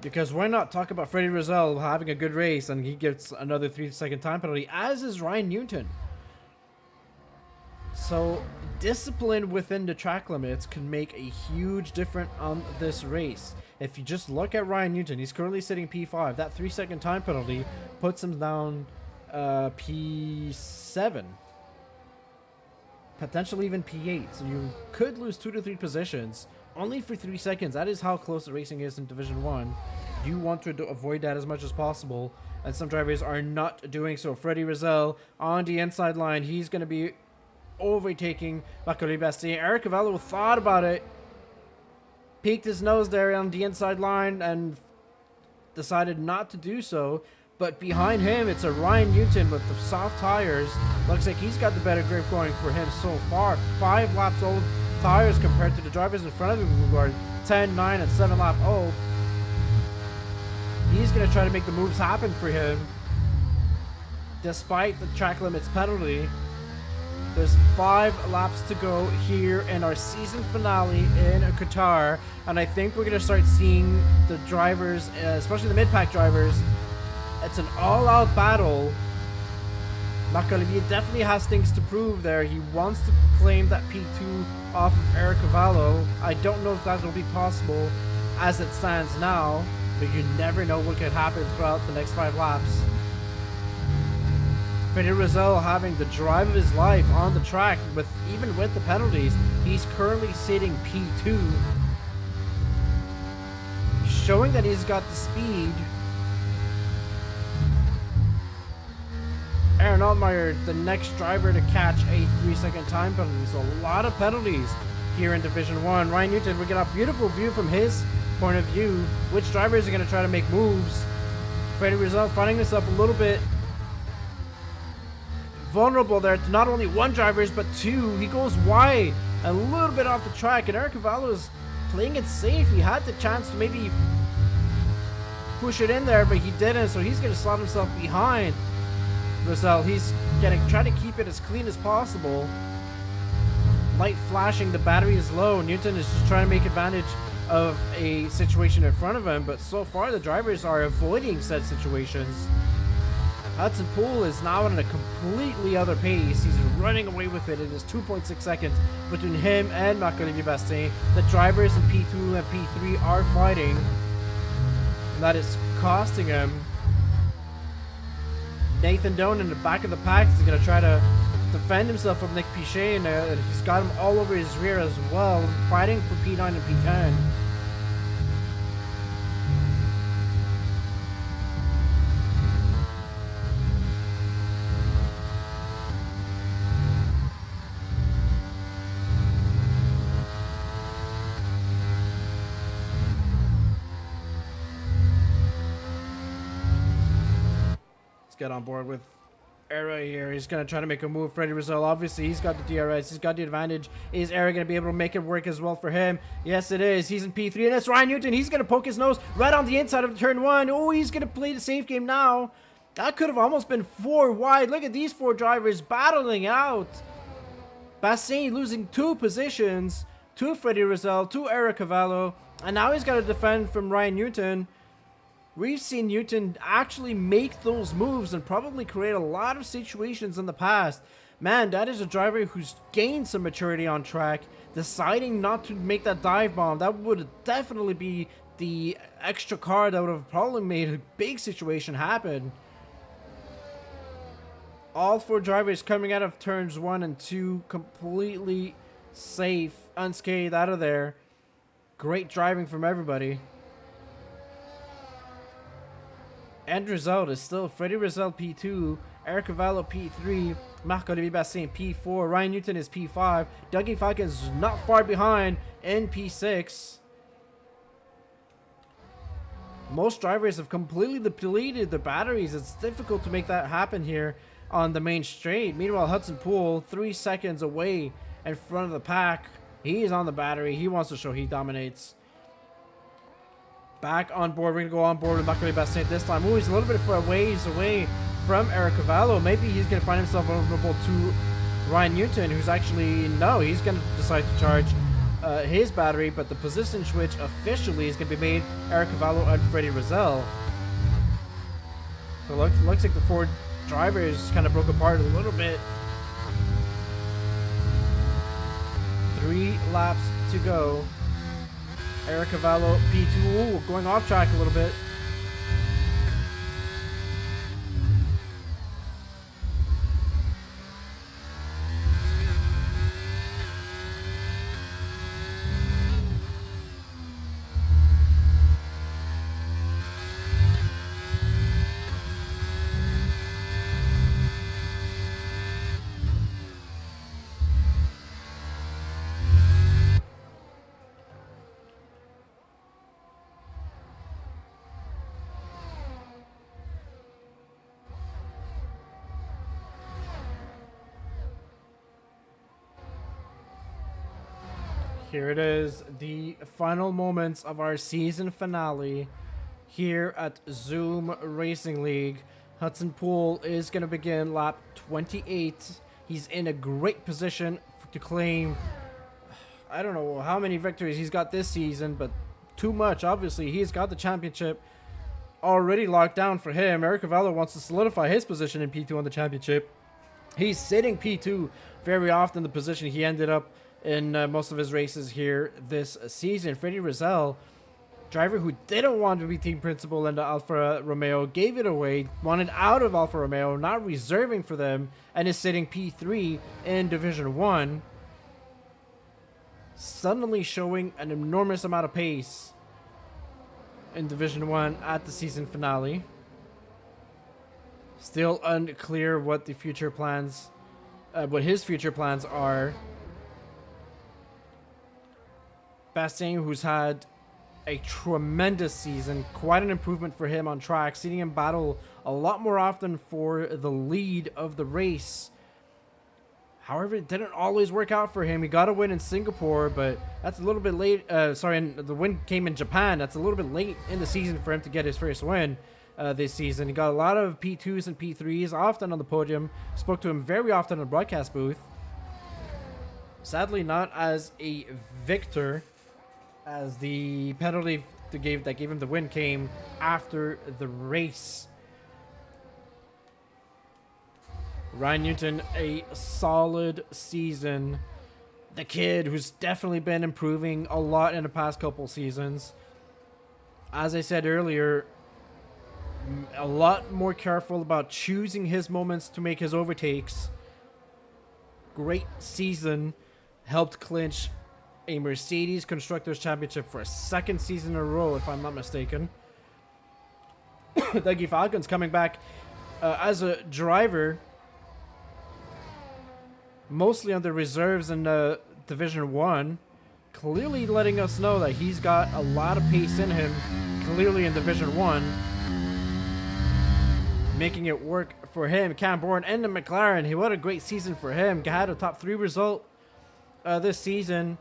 Because why not talk about Freddie Rizal having a good race, and he gets another 3-second time penalty, as is Ryan Newton. So discipline within the track limits can make a huge difference on this race. If you just look at Ryan Newton, he's currently sitting P5. That 3-second time penalty puts him down P7. Potentially even P8. So you could lose 2 to 3 positions only for 3 seconds. That is how close the racing is in Division 1. You want to avoid that as much as possible, and some drivers are not doing so. Freddie Rizal on the inside line. He's going to be overtaking Marc-Olivier Bastien. Eric Cavallo thought about it, peeked his nose there on the inside line, and decided not to do so. But behind him, it's a Ryan Newton with the soft tires. Looks like he's got the better grip going for him so far. 5 laps old tires compared to the drivers in front of him who are 10, 9, and 7 lap old. He's going to try to make the moves happen for him. Despite the track limits penalty, there's 5 laps to go here in our season finale in Qatar. And I think we're going to start seeing the drivers, especially the mid-pack drivers. It's an all-out battle. Marc-Olivier definitely has things to prove there. He wants to claim that P2 off of Eric Cavallo. I don't know if that will be possible as it stands now, but you never know what could happen throughout the next 5 laps. Freddie Rizal having the drive of his life on the track, even with the penalties. He's currently sitting P2, showing that he's got the speed. Arnaud Altmaier, the next driver to catch a 3-second time penalty. So a lot of penalties here in Division 1. Ryan Newton, we get a beautiful view from his point of view. Which drivers are going to try to make moves? Freddie Rizal finding himself a little bit vulnerable there to not only one drivers but two. He goes wide a little bit off the track, and Eric Cavallo is playing it safe. He had the chance to maybe push it in there, but he didn't, so he's going to slot himself behind Rizal. He's trying to keep it as clean as possible. Light flashing, the battery is low. Newton is just trying to make advantage of a situation in front of him, but so far the drivers are avoiding said situations. Hudson Poole is now on a completely other pace. He's running away with it. It is 2.6 seconds between him and Marc-Olivier Bastien. The drivers in P2 and P3 are fighting, and that is costing him. Nathan Doan in the back of the pack is going to try to defend himself from Nick Pichet, and he's got him all over his rear as well, fighting for P9 and P10. Get on board with Era here. He's going to try to make a move. Freddie Rizal, obviously, he's got the DRS. He's got the advantage. Is Era going to be able to make it work as well for him? Yes, it is. He's in P3, and it's Ryan Newton. He's going to poke his nose right on the inside of turn 1. Oh, he's going to play the safe game now. That could have almost been 4 wide. Look at these 4 drivers battling out. Bastien losing 2 positions to Freddie Rizal, to Eric Cavallo, and now he's got to defend from Ryan Newton. We've seen Newton actually make those moves and probably create a lot of situations in the past. Man, that is a driver who's gained some maturity on track, deciding not to make that dive bomb. That would definitely be the extra car that would have probably made a big situation happen. All 4 drivers coming out of turns 1 and 2 completely safe, unscathed out of there. Great driving from everybody. End result is still Freddie Rizal P2, Eric Cavallo P3, Marc-Olivier Bastien P4, Ryan Newton is P5, Dougie Falcon is not far behind in P6. Most drivers have completely depleted their batteries. It's difficult to make that happen here on the main straight. Meanwhile, Hudson Poole, 3 seconds away in front of the pack. He's on the battery. He wants to show he dominates. Back on board. We're going to go on board with Marc-Olivier Bastien this time. Oh, he's a little bit for a ways away from Eric Cavallo. Maybe he's going to find himself vulnerable to Ryan Newton, who's actually, no, he's going to decide to charge his battery, but the position switch officially is going to be made Eric Cavallo and Freddie Rizal. So it looks like the 4 drivers kind of broke apart a little bit. 3 laps to go. Eric Cavallo, P2, ooh, going off track a little bit. Here it is, the final moments of our season finale here at Zoom Racing League. Hudson Poole is going to begin lap 28. He's in a great position to claim, I don't know how many victories he's got this season, but too much. Obviously, he's got the championship already locked down for him. Eric Cavallo wants to solidify his position in P2 on the championship. He's sitting P2 very often, the position he ended up in most of his races here this season. Freddie Rizal, driver who didn't want to be team principal in the Alfa Romeo, gave it away, wanted out of Alfa Romeo, not reserving for them, and is sitting P3 in Division 1. Suddenly showing an enormous amount of pace in Division 1 at the season finale. Still unclear what what his future plans are. Bastien, who's had a tremendous season, quite an improvement for him on track, seeing him battle a lot more often for the lead of the race. However, it didn't always work out for him. He got a win in Singapore, but that's a little bit late. And the win came in Japan. That's a little bit late in the season for him to get his first win this season. He got a lot of P2s and P3s, often on the podium. Spoke to him very often in the broadcast booth. Sadly, not as a victor, as the penalty that gave him the win came after the race. Ryan Newton, a solid season. The kid who's definitely been improving a lot in the past couple seasons. As I said earlier, a lot more careful about choosing his moments to make his overtakes. Great season. Helped clinch a Mercedes Constructors Championship for a second season in a row, if I'm not mistaken. Dougie Falcons coming back as a driver, mostly on the reserves in Division 1, clearly letting us know that he's got a lot of pace in him, clearly in Division 1, making it work for him. Cam Bourne and the McLaren, what a great season for him. Had a top 3 result this season.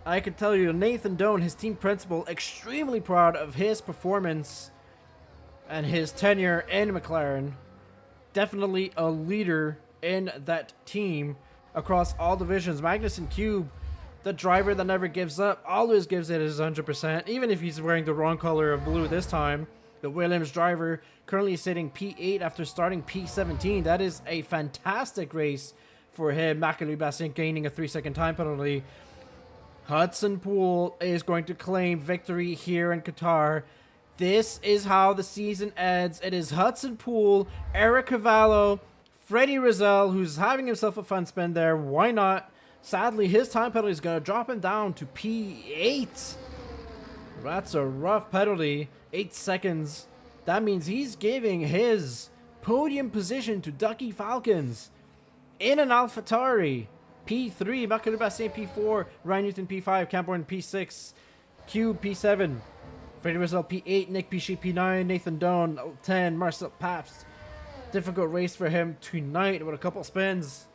I can tell you, Nathan Doan, his team principal, extremely proud of his performance and his tenure in McLaren. Definitely a leader in that team across all divisions. Magnussen Cube, the driver that never gives up, always gives it his 100%, even if he's wearing the wrong color of blue this time. The Williams driver currently sitting P8 after starting P17. That is a fantastic race for him. Macaulay Bastien gaining a 3-second time penalty. Hudson Poole is going to claim victory here in Qatar. This is how the season ends. It is Hudson Poole, Eric Cavallo, Freddie Rizal, who's having himself a fun spin there. Why not? Sadly, his time penalty is going to drop him down to P8. That's a rough penalty. 8 seconds. That means he's giving his podium position to Dougie Falcons in an AlphaTauri. P3, Macaulay Bastien P4, Ryan Newton P5, Camborne P6, Cube P7, Freddie Rizal P8, Nick Piché P9, Nathan Doan 10, Marcel Pabst. Difficult race for him tonight with a couple spins.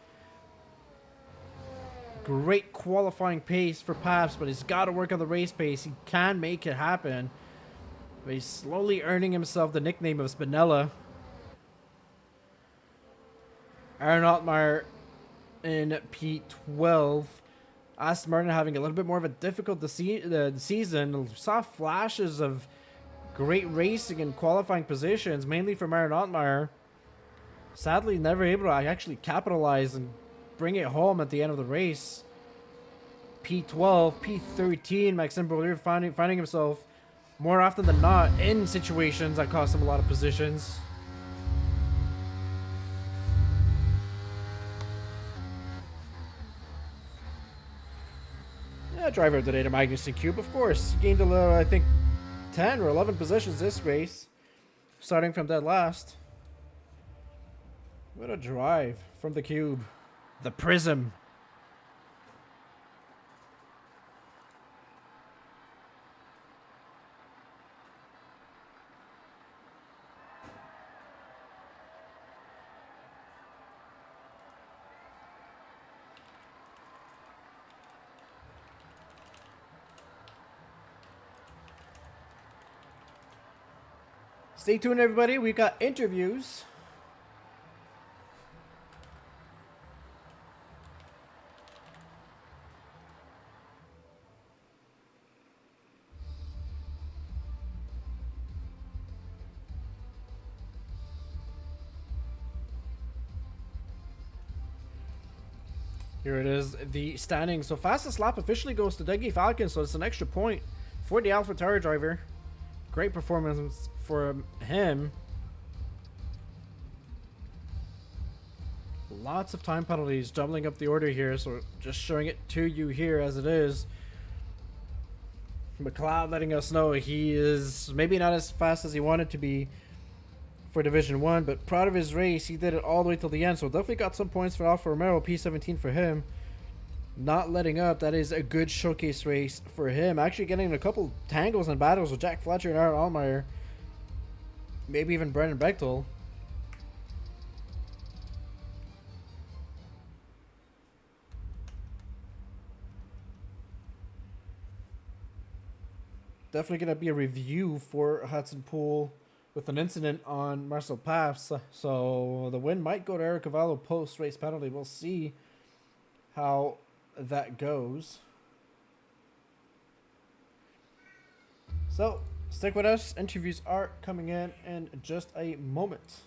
Great qualifying pace for Pabst, but he's got to work on the race pace. He can make it happen. But he's slowly earning himself the nickname of Spinella. Aaron Altmaier in P12. Aston Martin having a little bit more of a difficult season. Saw flashes of great racing and qualifying positions, mainly from Aaron Altmaier. Sadly, never able to actually capitalize and bring it home at the end of the race. P12, P13, Maxime Boullier finding himself more often than not in situations that cost him a lot of positions. Yeah, driver of the day to Magnussen Cube, of course. He gained I think 10 or 11 positions this race, starting from dead last. What a drive from the Cube. The Prism. Stay tuned, everybody. We've got interviews. Here it is, the standings. So fastest lap officially goes to Dougie Falcons, so it's an extra point for the AlphaTauri driver. Great performance for him. Lots of time penalties, doubling up the order here, so just showing it to you here as it is. McLeod letting us know he is maybe not as fast as he wanted to be for Division 1, but proud of his race. He did it all the way till the end, so definitely got some points for Alfa Romero, P17 for him. Not letting up. That is a good showcase race for him. Actually getting a couple tangles and battles with Jack Fletcher and Aaron Allmeyer. Maybe even Brendan Bechtel. Definitely going to be a review for Hudson Pool with an incident on Marcel Paps. So the win might go to Eric Cavallo post-race penalty. We'll see how that goes. So stick with us. Interviews are coming in just a moment.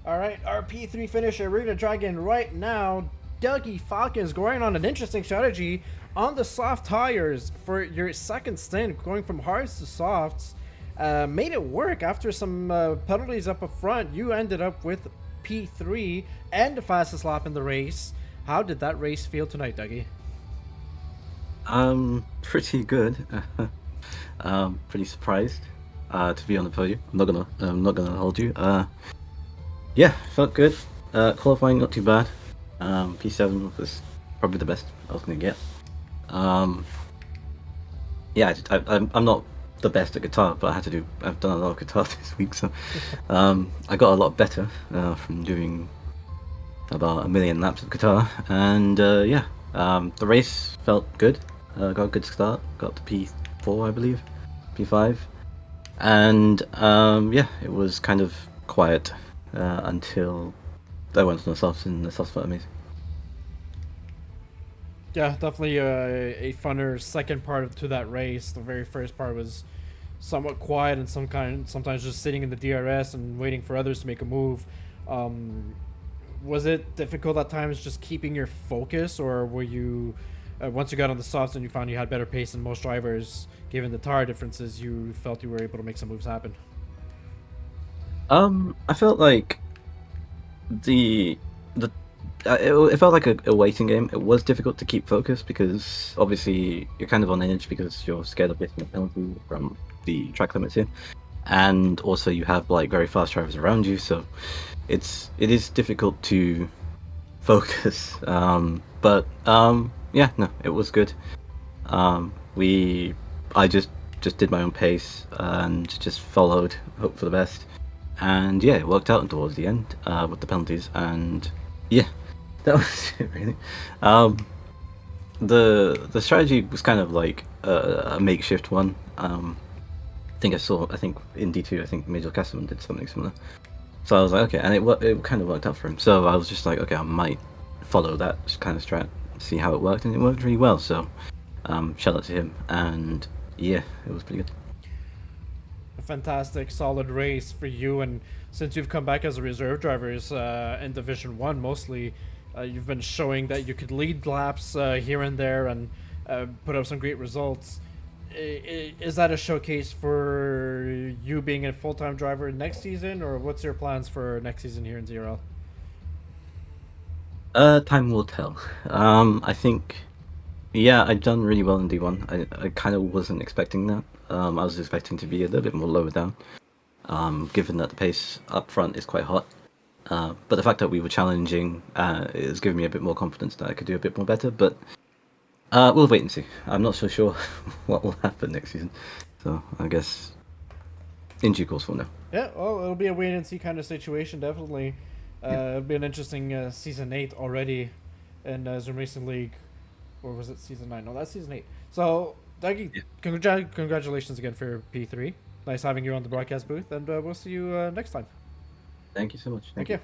All right, our P3 finisher, we're going to drag in right now. Dougie Falcons going on an interesting strategy on the soft tires for your second stint, going from hards to softs. Made it work after some penalties up front. You ended up with P3 and the fastest lap in the race. How did that race feel tonight, Dougie? Pretty good. Pretty surprised to be on the podium. I'm not gonna hold you. Yeah, felt good. Qualifying not too bad. P7 was probably the best I was gonna get. Yeah, I'm not the best at guitar, but I've done a lot of guitar this week, so I got a lot better from doing about 1 million laps of guitar, and yeah, the race felt good. Got a good start. Got to P4, I believe, P5, and yeah, it was kind of quiet until I went on the softs, and the softs felt amazing. Yeah, definitely a funner second part to that race. The very first part was somewhat quiet and sometimes just sitting in the DRS and waiting for others to make a move. Was it difficult at times just keeping your focus, or were you once you got on the softs and you found you had better pace than most drivers, given the tire differences, you felt you were able to make some moves happen? I felt like it felt like a waiting game. It was difficult to keep focus because obviously you're kind of on edge because you're scared of getting a penalty from the track limits here, and also you have like very fast drivers around you, so it is difficult to focus. But yeah, no, it was good. I just did my own pace and just followed, hope for the best. And yeah, it worked out towards the end with the penalties, and yeah, that was it really. The strategy was kind of like a makeshift one. I think in D2, I think Major Castleman did something similar. So I was like, okay, and it kind of worked out for him. So I was just like, okay, I might follow that kind of strat, see how it worked, and it worked really well. So shout out to him, and yeah, it was pretty good. A fantastic, solid race for you. And since you've come back as a reserve drivers in Division 1 mostly, you've been showing that you could lead laps here and there and put up some great results. Is that a showcase for you being a full-time driver next season, or what's your plans for next season here in ZRL? Time will tell. I think, yeah, I've done really well in D1. I kind of wasn't expecting that. I was expecting to be a little bit more lower down, given that the pace up front is quite hot. But the fact that we were challenging is giving me a bit more confidence that I could do a bit more better. But we'll wait and see. I'm not so sure what will happen next season. So I guess in due course we'll know. Yeah, well, it'll be a wait and see kind of situation, definitely. It'll be an interesting season 8 already in Zoom Racing League, or was it season 9? No, that's season 8. So, Dougie, Yeah. congratulations again for P3. Nice having you on the broadcast booth, and we'll see you next time. Thank you so much. Thank you.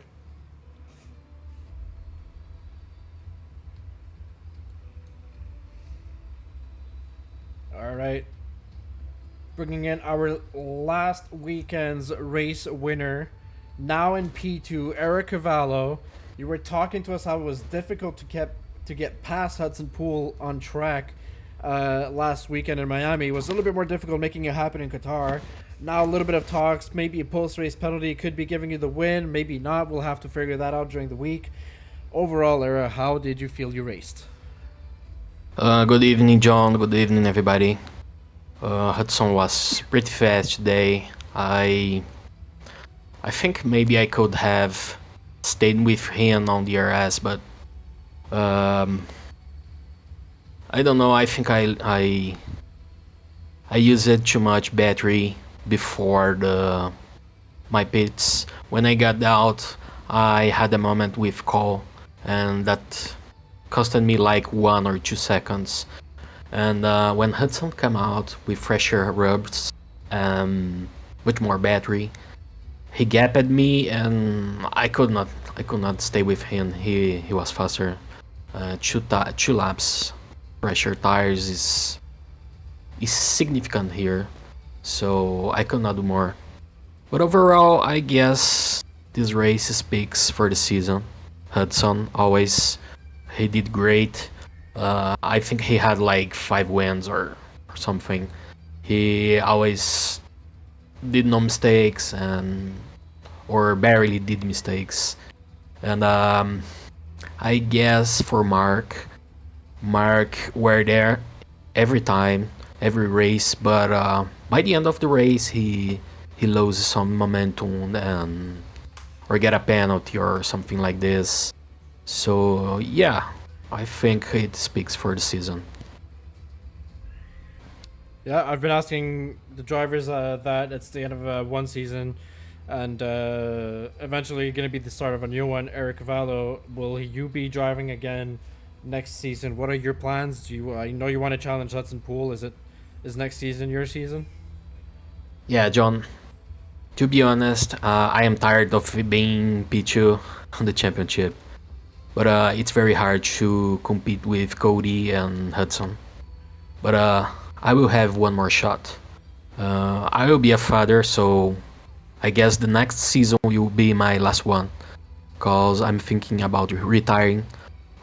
All right. Bringing in our last weekend's race winner, now in P2, Eric Cavallo. You were talking to us how it was difficult to get past Hudson Pool on track last weekend in Miami. It was a little bit more difficult making it happen in Qatar. Now a little bit of talks, maybe a post-race penalty could be giving you the win, maybe not. We'll have to figure that out during the week. Overall, Era, how did you feel you raced? Good evening, John. Good evening, everybody. Hudson was pretty fast today. I think maybe I could have stayed with him on the RS, but I don't know. I think I used too much battery before my pits. When I got out, I had a moment with Cole, and that costed me like 1 or 2 seconds. And when Hudson came out with fresher rubs, with more battery, he gapped me, and I could not stay with him. He was faster. 2 laps pressure tires is significant here, so I could not do more. But overall, I guess this race speaks for the season. Hudson always, he did great. I think he had like 5 wins or something. He always did no mistakes or barely did mistakes. And I guess for Mark were there every time, every race, but by the end of the race he loses some momentum or get a penalty or something like this. So yeah, I think it speaks for the season. Yeah, I've been asking the drivers that it's the end of one season, and eventually going to be the start of a new one. Eric Cavallo, will you be driving again next season? What are your plans? Do you I know you want to challenge Hudson Pool? Is next season your season? Yeah, John. To be honest, I am tired of being P2 on the championship, but it's very hard to compete with Cody and Hudson. But I will have one more shot. I will be a father, so I guess the next season will be my last one, cause I'm thinking about retiring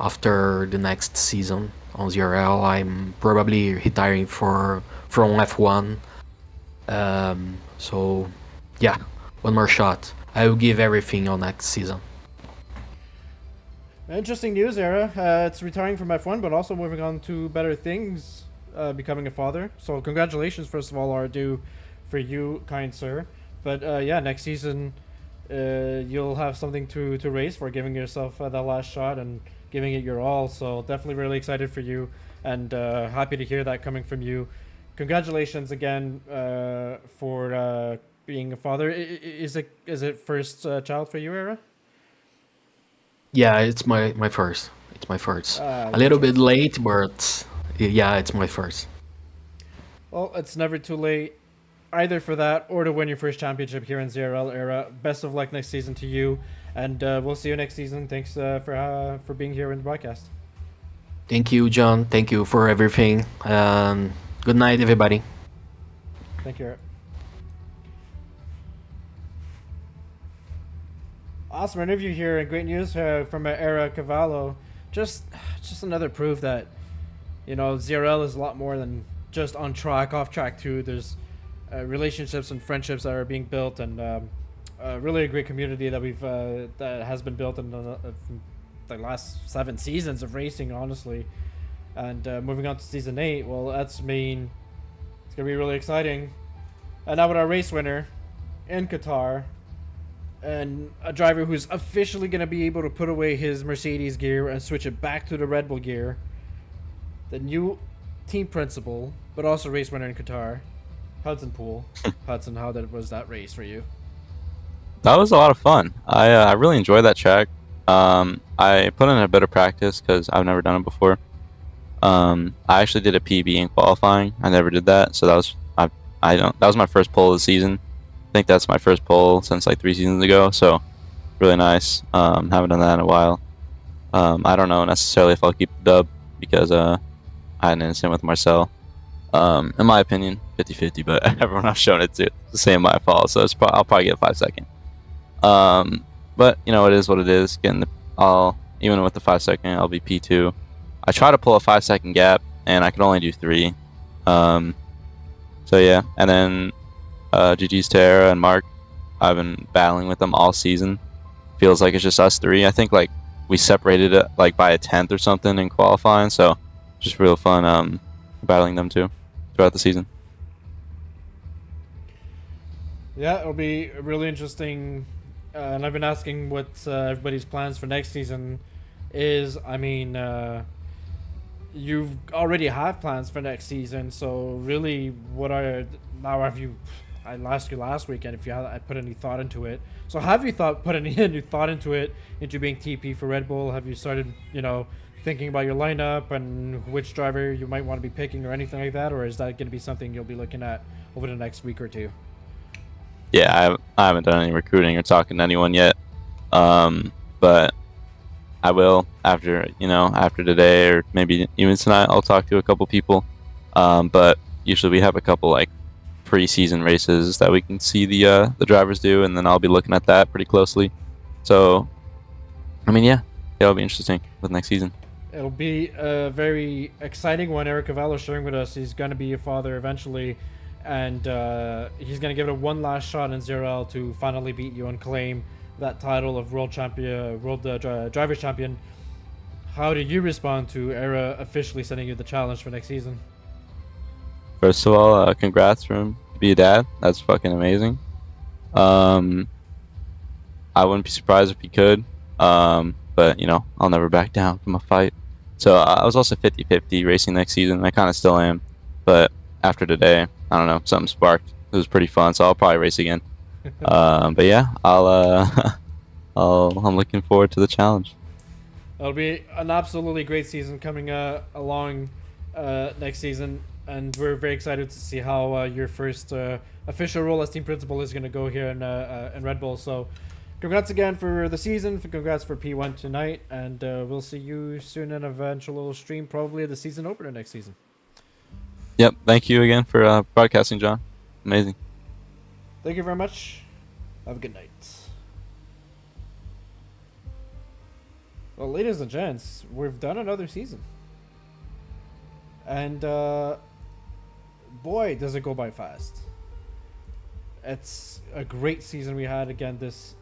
after the next season on ZRL. I'm probably retiring from F1. So yeah, one more shot. I will give everything on next season. Interesting news, Era. It's retiring from F1, but also moving on to better things, becoming a father. So congratulations, first of all, are due for you, kind sir. But yeah, next season you'll have something to race for, giving yourself that last shot and giving it your all. So definitely really excited for you, and happy to hear that coming from you. Congratulations again for being a father. Is it first child for you, Era? Yeah, it's my first. It's my first. A Good little choice. bit late, but yeah, it's my first. Well, it's never too late either for that or to win your first championship here in ZRL, Era. Best of luck next season to you, and we'll see you next season. Thanks for being here in the broadcast. Thank you, John. Thank you for everything. And good night, everybody. Thank you, Era. Awesome interview here, and great news from Era Cavallo. Just another proof that ZRL is a lot more than just on track, off track too. There's relationships and friendships that are being built, and really a great community that has been built in the last 7 seasons of racing, honestly. And moving on to season 8, well, that's mean it's gonna be really exciting. And now with our race winner in Qatar, and a driver who's officially going to be able to put away his Mercedes gear and switch it back to the Red Bull gear. The new team principal, but also race winner in Qatar, Hudson Pool. Hudson, how was that race for you? That was a lot of fun. I really enjoyed that track. I put in a bit of practice because I've never done it before. I actually did a PB in qualifying. I never did that, so I don't that was my first pole of the season. I think that's my first pole since like 3 seasons ago. So really nice. Haven't done that in a while. I don't know necessarily if I'll keep the dub because I had an incident with Marcel. In my opinion, 50-50, but everyone I've shown it to, it's the same my fault. So I'll probably get 5 second. But you know, it is what it is. Even with the 5 second, I'll be P2. I try to pull a 5 second gap, and I can only do 3. So yeah, and then GG's Tara and Mark. I've been battling with them all season. Feels like it's just us 3. I think like we separated it like by a 10th or something in qualifying. So just real fun battling them too throughout the season. Yeah, it'll be really interesting. And I've been asking what everybody's plans for next season is. I mean, you've already have plans for next season, so really, now have you? I asked you last weekend if you had put any thought into it. So have you put any thought into it, into being TP for Red Bull? Have you started, thinking about your lineup and which driver you might want to be picking or anything like that, or is that going to be something you'll be looking at over the next week or two? Yeah, I haven't done any recruiting or talking to anyone yet, but I will after today or maybe even tonight. I'll talk to a couple people, but usually we have a couple like pre-season races that we can see the drivers do, and then I'll be looking at that pretty closely. So, I mean, yeah, it'll be interesting with next season. It'll be a very exciting one. Eric Cavallo sharing with us. He's going to be a father eventually. And he's going to give it one last shot in 0L to finally beat you and claim that title of world drivers champion. How do you respond to Era officially sending you the challenge for next season? First of all, congrats for him to be a dad. That's fucking amazing. I wouldn't be surprised if he could, but I'll never back down from a fight. So I was also 50-50 racing next season. I kind of still am, but after today, I don't know, something sparked. It was pretty fun, so I'll probably race again. But yeah, I'm looking forward to the challenge. It'll be an absolutely great season coming along next season, and we're very excited to see how your first official role as team principal is going to go here in Red Bull. So, congrats again for the season. Congrats for P1 tonight, and we'll see you soon in an eventual stream, probably the season opener next season. Yep. Thank you again for broadcasting, John. Amazing. Thank you very much. Have a good night. Well, ladies and gents, we've done another season. And, boy, does it go by fast. It's a great season we had again this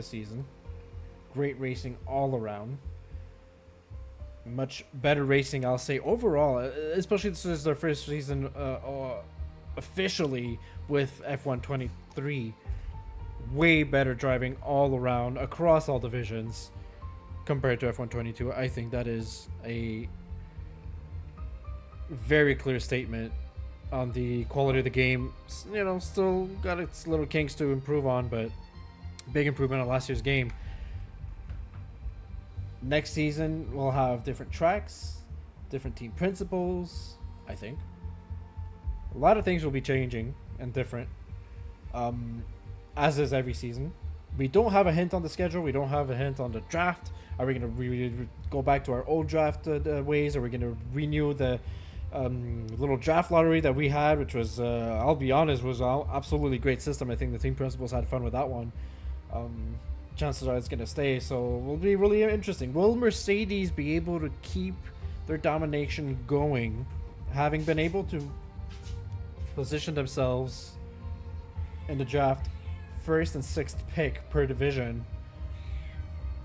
season. Great racing all around. Much better racing, I'll say, overall, especially this is their first season officially with F1 23. Way better driving all around across all divisions compared to F1 22. I think that is a very clear statement on the quality of the game. Still got its little kinks to improve on, but big improvement on last year's game. Next season, we'll have different tracks, different team principles, I think. A lot of things will be changing and different, as is every season. We don't have a hint on the schedule. We don't have a hint on the draft. Are we going to go back to our old draft ways? Are we going to renew the little draft lottery that we had, which was, I'll be honest, was an absolutely great system. I think the team principals had fun with that one. Chances are it's going to stay, so it will be really interesting. Will Mercedes be able to keep their domination going, having been able to position themselves in the draft first and sixth pick per division?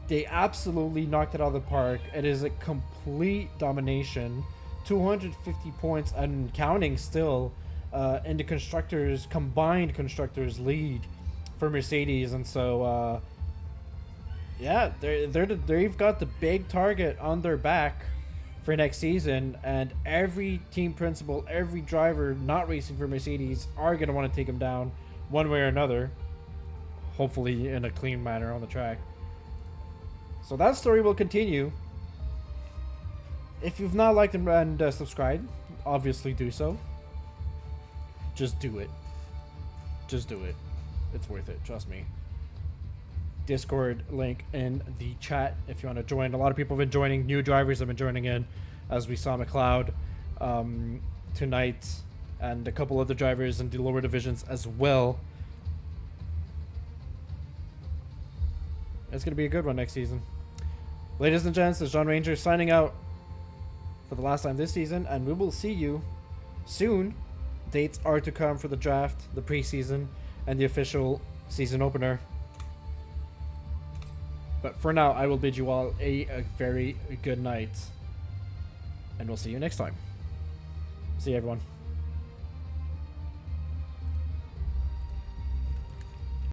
They absolutely knocked it out of the park. It is a complete domination. 250 points and counting still in the combined constructors lead for Mercedes, and so yeah, they've got the big target on their back for next season, and every team principal, every driver not racing for Mercedes are going to want to take them down one way or another. hopefully in a clean manner on the track. So that story will continue. If you've not liked and subscribed, obviously do so. Just do it. Just do it. It's worth it, trust me. Discord link in the chat if you want to join. A lot of people have been joining. New drivers have been joining in, as we saw McLeod tonight, and a couple other drivers in the lower divisions as well. It's going to be a good one next season. Ladies and gents, it's John Ranger signing out for the last time this season, and we will see you soon. Dates are to come for the draft, the preseason, and the official season opener. But for now, I will bid you all a very good night, and we'll see you next time. See you, everyone.